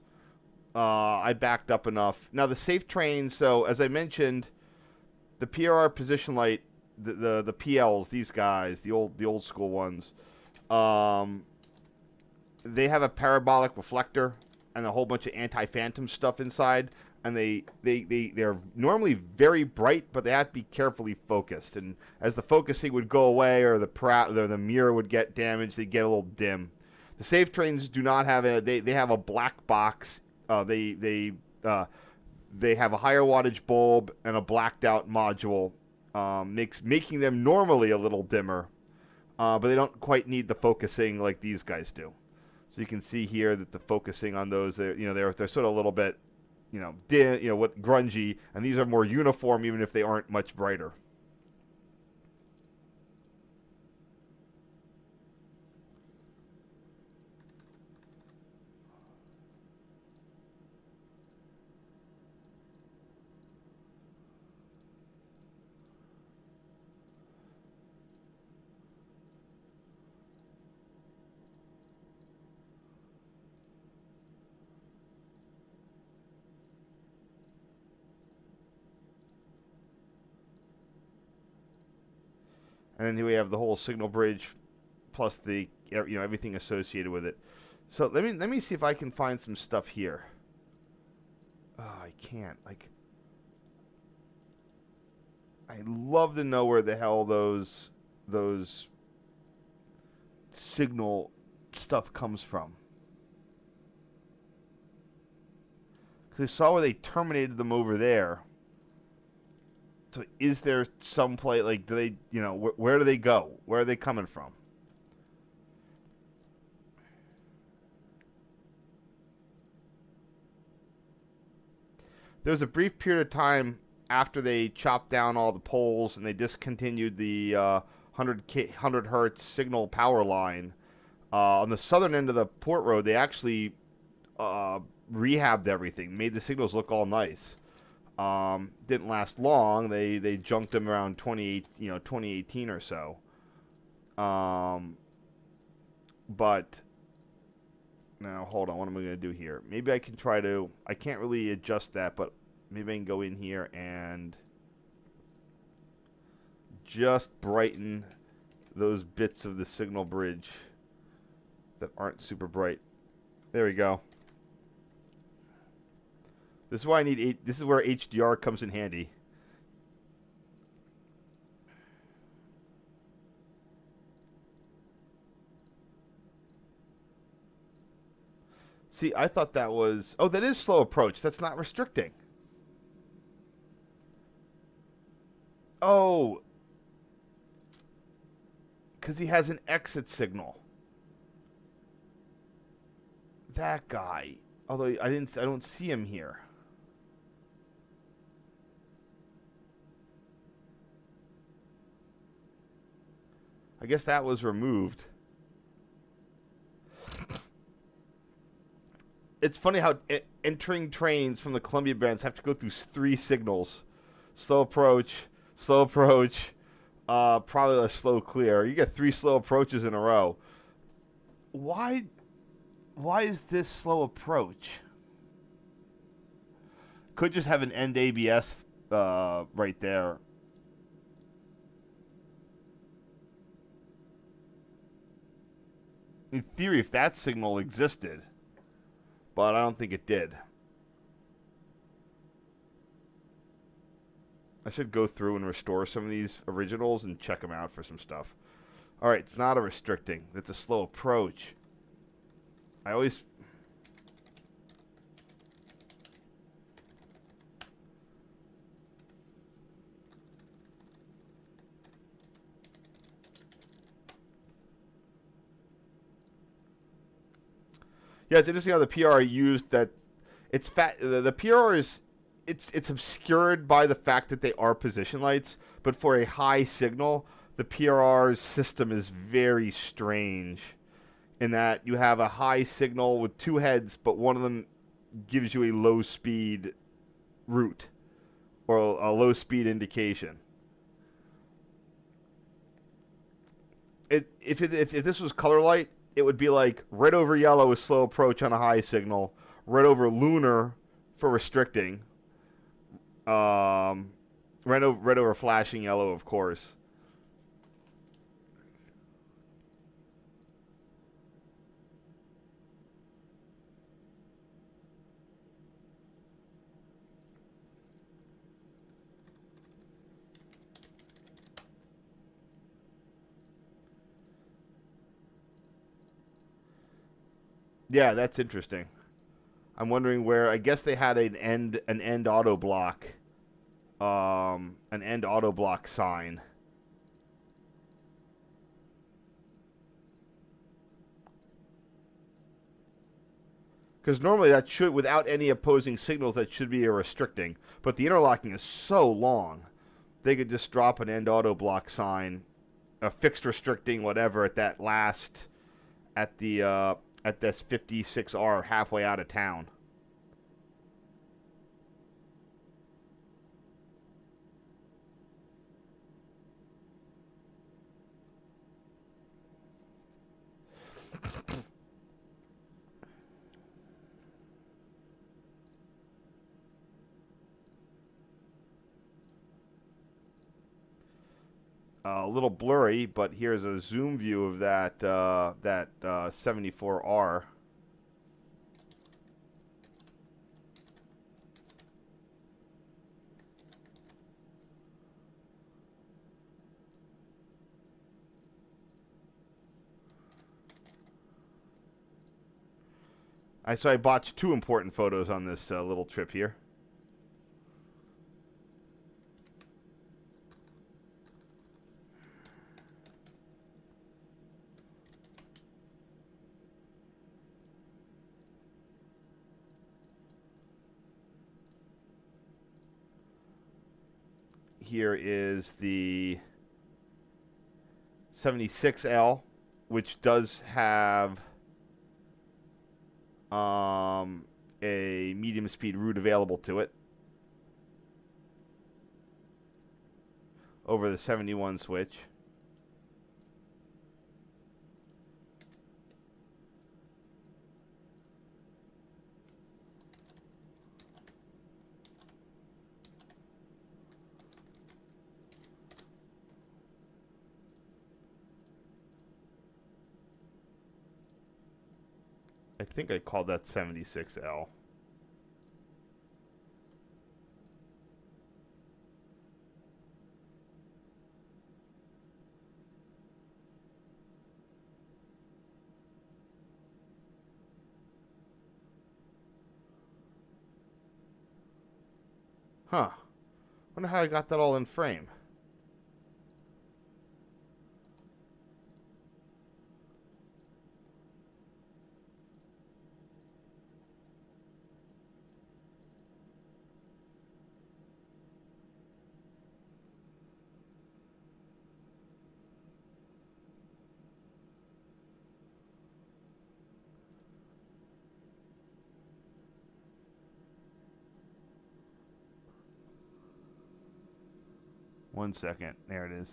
I backed up enough. Now the safe trains. So as I mentioned, the PRR position light, the PLs, these guys, the old school ones, um, they have a parabolic reflector and a whole bunch of anti-phantom stuff inside. And they're normally very bright, but they have to be carefully focused. And as the focusing would go away, or the mirror would get damaged, they get a little dim. The safe trains do not have they have a black box. They have a higher wattage bulb and a blacked out module, making them normally a little dimmer, but they don't quite need the focusing like these guys do. So you can see here that the focusing on those, they're sort of a little bit, dim, what grungy, and these are more uniform even if they aren't much brighter. And then here we have the whole signal bridge, plus the everything associated with it. So let me see if I can find some stuff here. Oh, I can't. Like, I'd love to know where the hell those signal stuff comes from. Because I saw where they terminated them over there. So is there some place, like, do they, where do they go? Where are they coming from? There was a brief period of time after they chopped down all the poles and they discontinued the 100 hertz signal power line. On the southern end of the Port Road, they actually rehabbed everything, made the signals look all nice. Didn't last long. They junked them around 2018 or so. But now hold on, what am I going to do here? Maybe I can try to. I can't really adjust that, but maybe I can go in here and just brighten those bits of the signal bridge that aren't super bright. There we go. This is why I need this is where HDR comes in handy. See, I thought that was... Oh, that is slow approach. That's not restricting. Oh. Because he has an exit signal. That guy. Although I don't see him here. I guess that was removed. It's funny how entering trains from the Columbia brands have to go through 3 signals. Slow approach, probably a slow clear. You get 3 slow approaches in a row. Why is this slow approach? Could just have an end ABS right there. In theory, if that signal existed, but I don't think it did. I should go through and restore some of these originals and check them out for some stuff. All right, it's not a restricting. It's a slow approach. I always... Yeah, it's interesting how the PRR used that. It's fat. The PRR is it's obscured by the fact that they are position lights, but for a high signal, the PRR's system is very strange in that you have a high signal with two heads, but one of them gives you a low speed route or a low speed indication. If this was color light, it would be like red over yellow is slow approach on a high signal, red over lunar for restricting, red over flashing yellow, of course. Yeah, that's interesting. I'm wondering where. I guess they had an end auto block, an end auto block sign. Because normally that should, without any opposing signals, that should be a restricting. But the interlocking is so long, they could just drop an end auto block sign, a fixed restricting, whatever, at that last, at this 56R halfway out of town. A little blurry, but here's a zoom view of that 74R. So I botched two important photos on this little trip here. Here is the 76L, which does have a medium speed route available to it over the 71 switch. I think I called that 76L. Huh. Wonder how I got that all in frame. One second. There it is.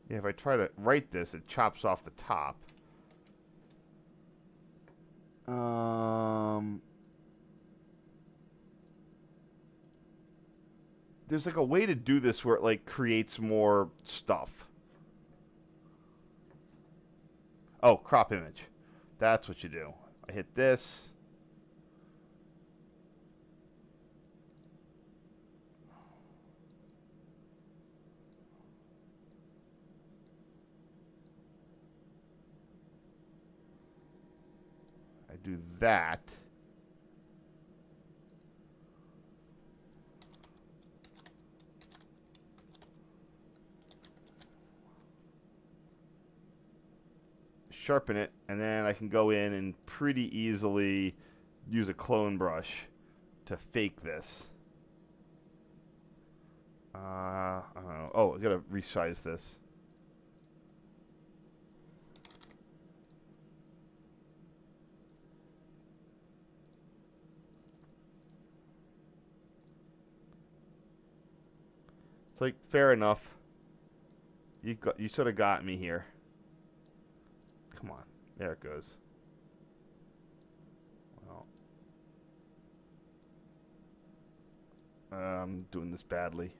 Yeah, if I try to write this, it chops off the top. There's like a way to do this where it like creates more stuff. Oh, crop image. That's what you do. I hit this. do that. Sharpen it, and then I can go in and pretty easily use a clone brush to fake this. I don't know. Oh, I gotta resize this. It's like, fair enough. You sort of got me here. Come on. There it goes. Well, I'm doing this badly.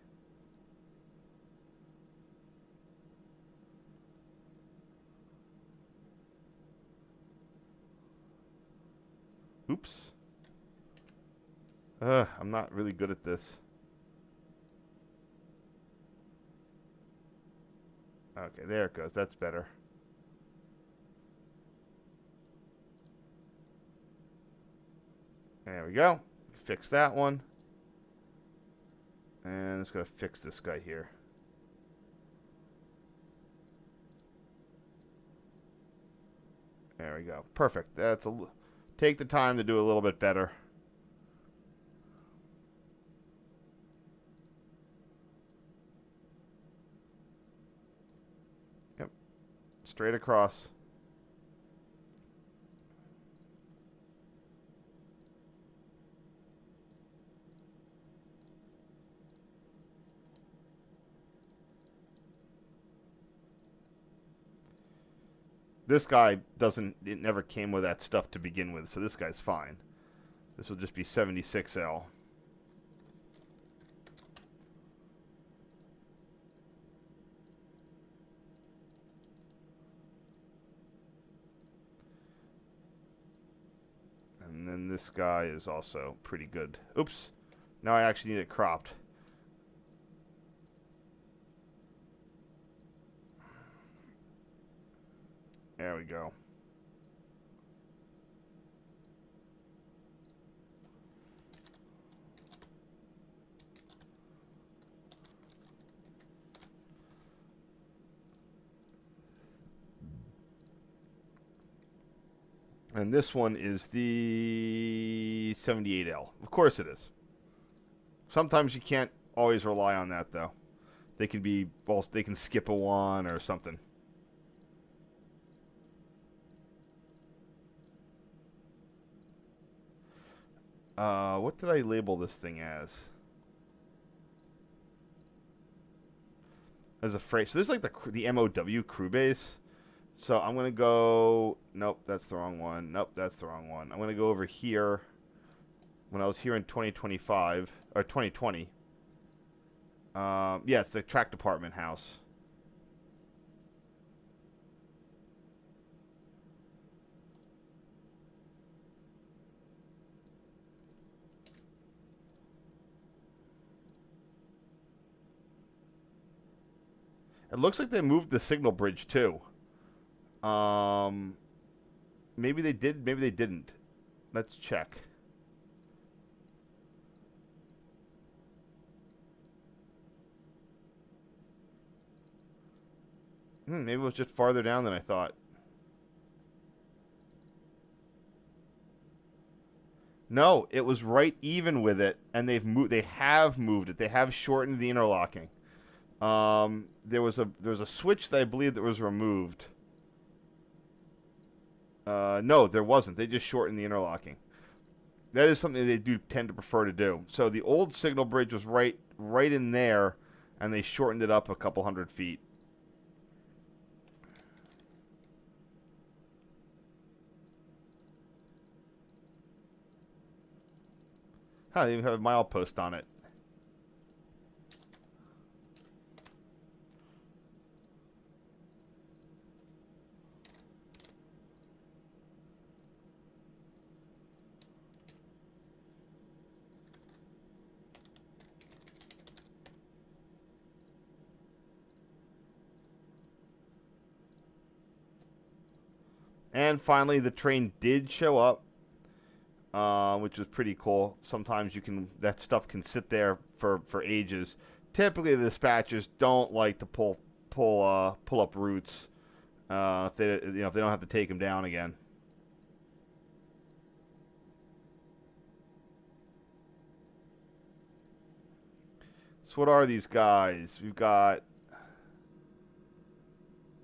Oops. I'm not really good at this. Okay, there it goes. That's better. There we go. Fix that one. And it's going to fix this guy here. There we go. Perfect. Take the time to do a little bit better. Yep. Straight across. This guy it never came with that stuff to begin with, so this guy's fine. This will just be 76L. And then this guy is also pretty good. Oops. Now I actually need it cropped. There we go. And this one is the 78L. Of course it is. Sometimes you can't always rely on that, though. They can skip a one or something. What did I label this thing as? As a freight. So this is like the MOW crew base. So I'm going to go... Nope, that's the wrong one. Nope, that's the wrong one. I'm going to go over here. When I was here in 2025, or 2020. Yeah, it's the track department house. It looks like they moved the signal bridge too. Maybe they did, maybe they didn't. Let's check. Maybe it was just farther down than I thought. No, it was right even with it, and they have moved it. They have shortened the interlocking. There was a switch that I believe that was removed. No, there wasn't. They just shortened the interlocking. That is something they do tend to prefer to do. So the old signal bridge was right in there, and they shortened it up a couple hundred feet. They even have a milepost on it. And finally, the train did show up. which is pretty cool. Sometimes that stuff can sit there for ages. Typically, the dispatchers don't like to pull up routes if they don't have to take them down again. So what are these guys? We've got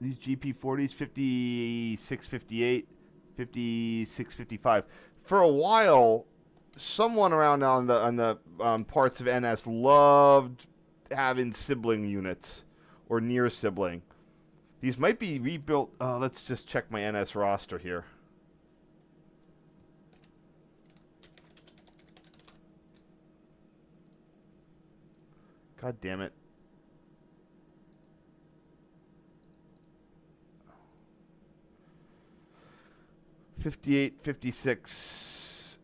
these GP40s, 5658, 5655. For a while, someone around on the parts of NS loved having sibling units or near sibling. These might be rebuilt. Let's just check my NS roster here. God damn it. '58, '56.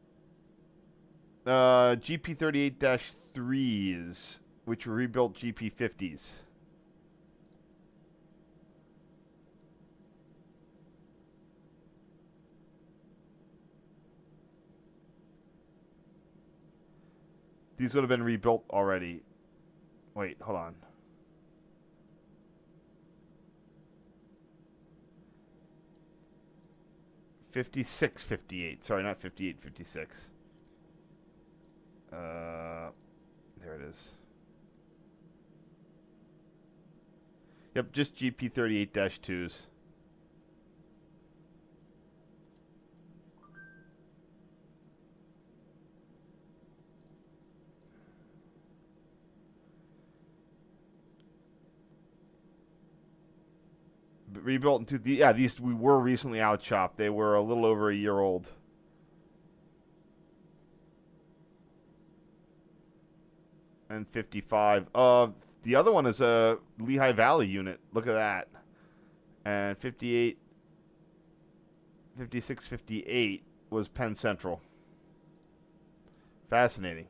GP38-3s, which were rebuilt GP50s. These would have been rebuilt already. Wait, hold on. '56, '58. Sorry, not '58, '56. There it is. Yep, just GP38-2s. Rebuilt into these we were recently out chopped. They were a little over a year old. And 55. The other one is a Lehigh Valley unit. Look at that. And 58, 56, 58 was Penn Central. Fascinating.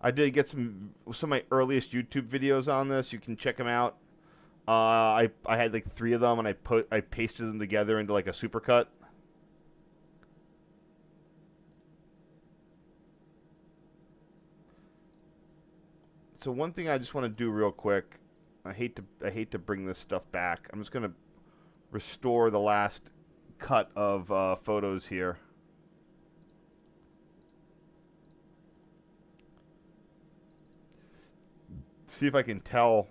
I did get some of my earliest YouTube videos on this. You can check them out. I had like 3 of them, and I pasted them together into like a supercut. So one thing I just want to do real quick. I hate to bring this stuff back. I'm just gonna restore the last cut of photos here. See if I can tell.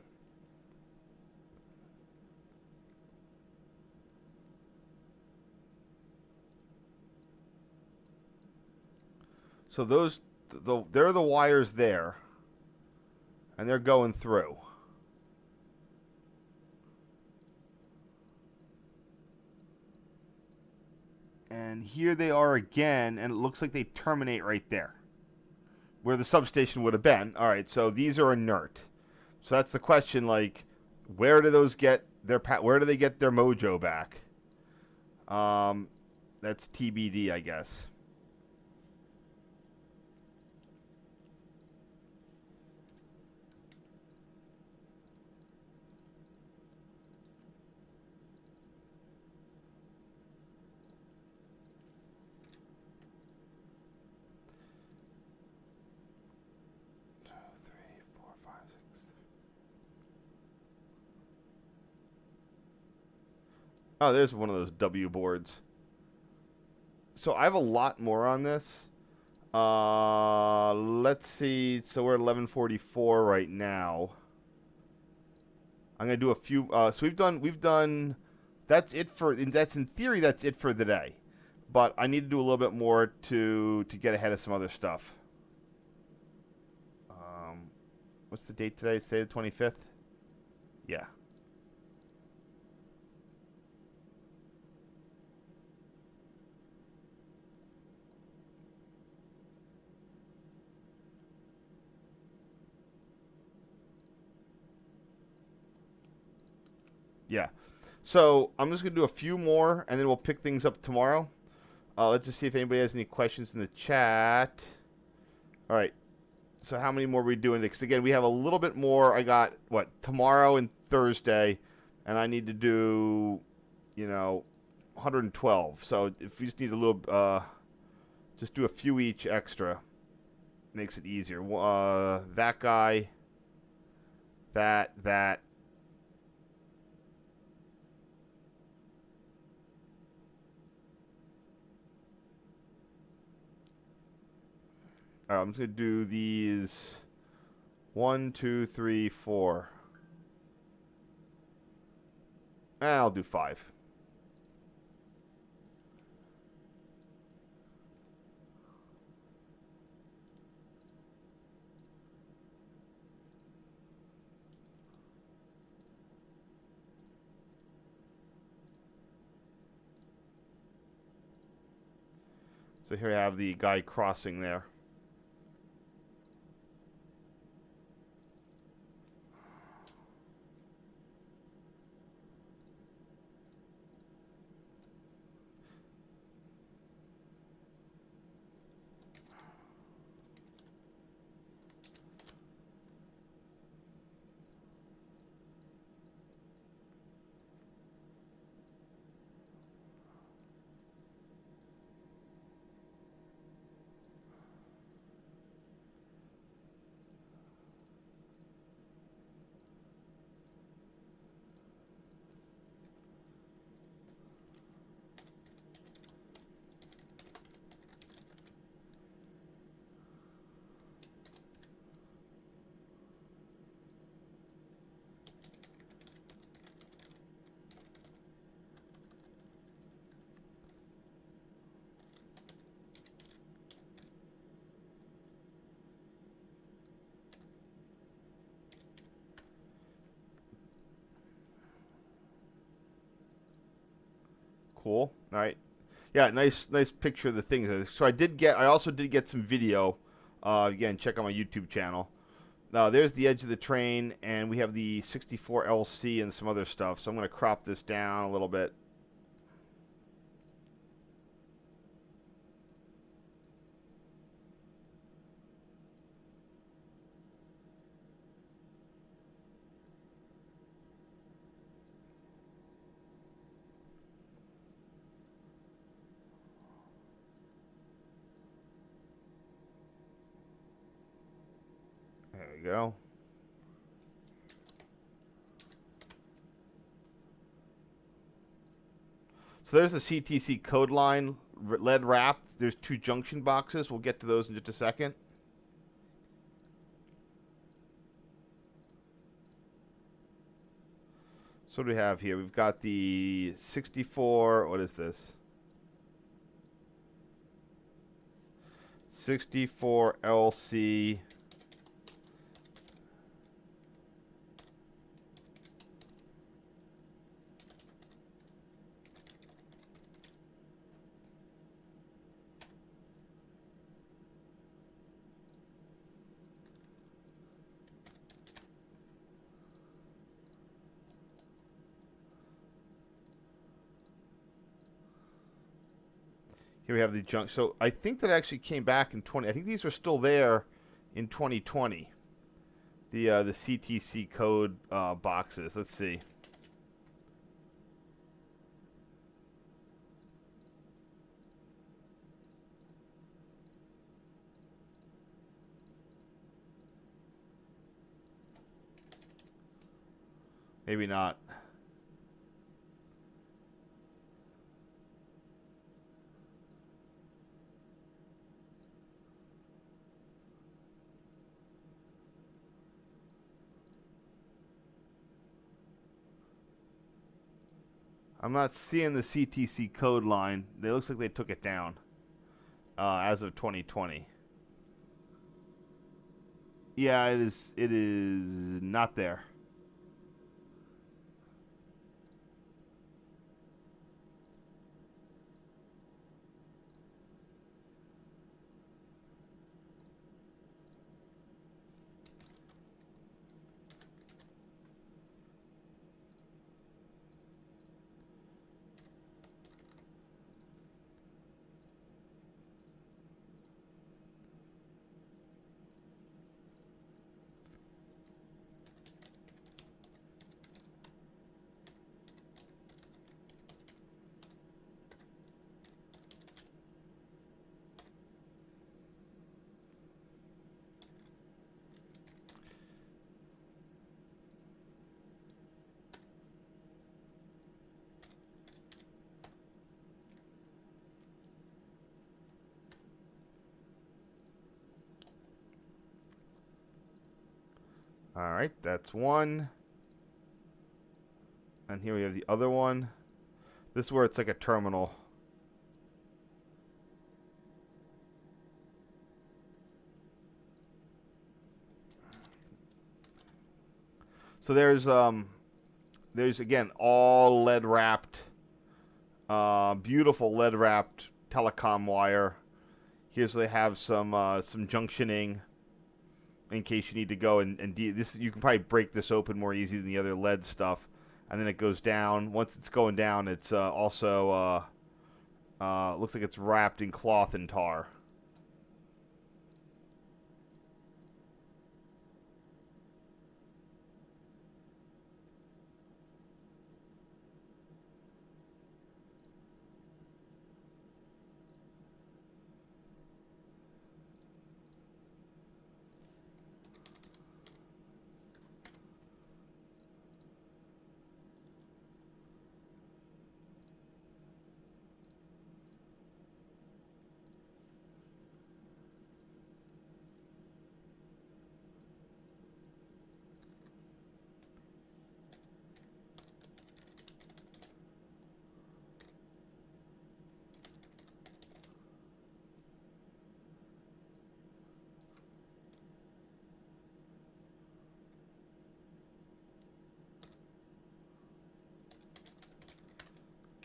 So they're the wires there, and they're going through. And here they are again, and it looks like they terminate right there, where the substation would have been. All right, so these are inert. So that's the question, like, where do they get their mojo back? That's TBD, I guess. Oh, there's one of those W boards. So I have a lot more on this. Let's see. So we're at 11:44 right now. I'm gonna do a few. So we've done. That's it for. That's in theory. That's it for the day. But I need to do a little bit more to get ahead of some other stuff. What's the date today? Say the 25th. Yeah. Yeah. So I'm just gonna do a few more, and then we'll pick things up tomorrow. Let's just see if anybody has any questions in the chat. All right. So how many more are we doing? Because again, we have a little bit more. I got what tomorrow and Thursday, and I need to do, 112. So if we just need a little, just do a few each extra, makes it easier. That guy, that. All right, I'm just gonna do these. 1, 2, 3, 4. I'll do 5. So here I have the guy crossing there. Cool. All right. Yeah, nice picture of the things. So I also did get some video. Again, check out my YouTube channel. Now there's the edge of the train, and we have the 64 LC and some other stuff. So I'm going to crop this down a little bit. There we go. So there's the CTC code line lead wrap. There's 2 junction boxes. We'll get to those in just a second. So what do we have here? We've got the 64. What is this? 64 LC. Here we have the junk. So I think that actually came back in 20. I think these are still there in 2020. The CTC code boxes. Let's see. Maybe not. I'm not seeing the CTC code line. It looks like they took it down as of 2020. Yeah, it is. It is not there. All right, that's one. And here we have the other one. This is where it's like a terminal. So there's again all lead wrapped, beautiful lead wrapped telecom wire. Here's where they have some junctioning in case you need to go and this. You can probably break this open more easy than the other lead stuff. And then it goes down. Once it's going down, it's also looks like it's wrapped in cloth and tar.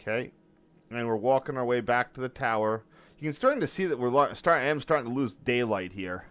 Okay, and we're walking our way back to the tower. You can starting to see that we're starting to lose daylight here.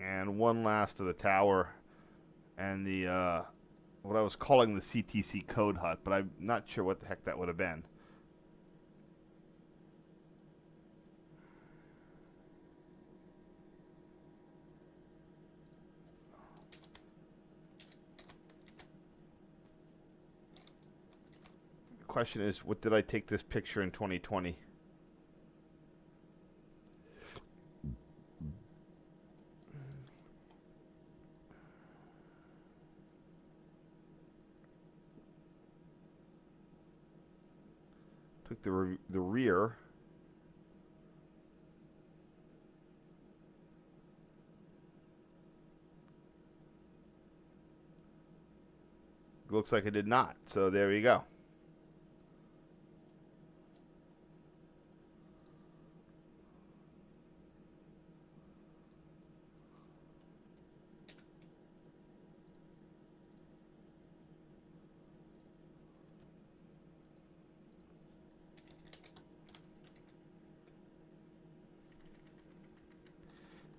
And one last of the tower, and the what I was calling the CTC code hut, but I'm not sure what the heck that would have been. The question is, what did I take this picture in 2020? Took the rear. Looks like I did not. So there you go.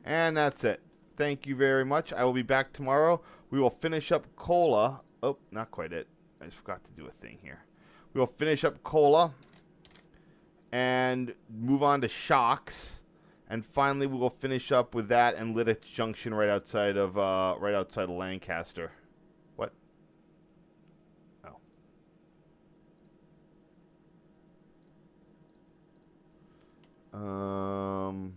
And that's it. Thank you very much. I will be back tomorrow. We will finish up Cola. Oh, not quite it. I just forgot to do a thing here. We will finish up Cola and move on to shocks. And finally, we will finish up with that and Lititz Junction right outside of Lancaster. What? Oh.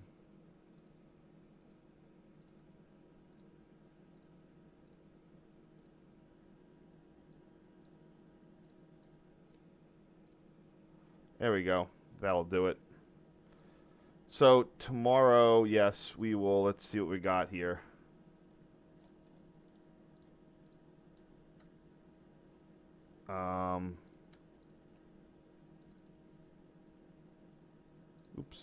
There we go. That'll do it. So tomorrow, yes, we will. Let's see what we got here. Oops.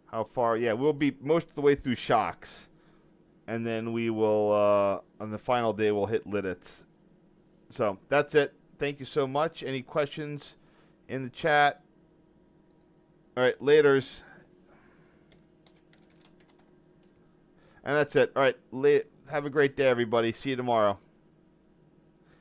How far? Yeah, we'll be most of the way through shocks. And then we will, on the final day, we'll hit Lititz. So that's it. Thank you so much. Any questions in the chat? All right, laters. And that's it. All right, have a great day, everybody. See you tomorrow.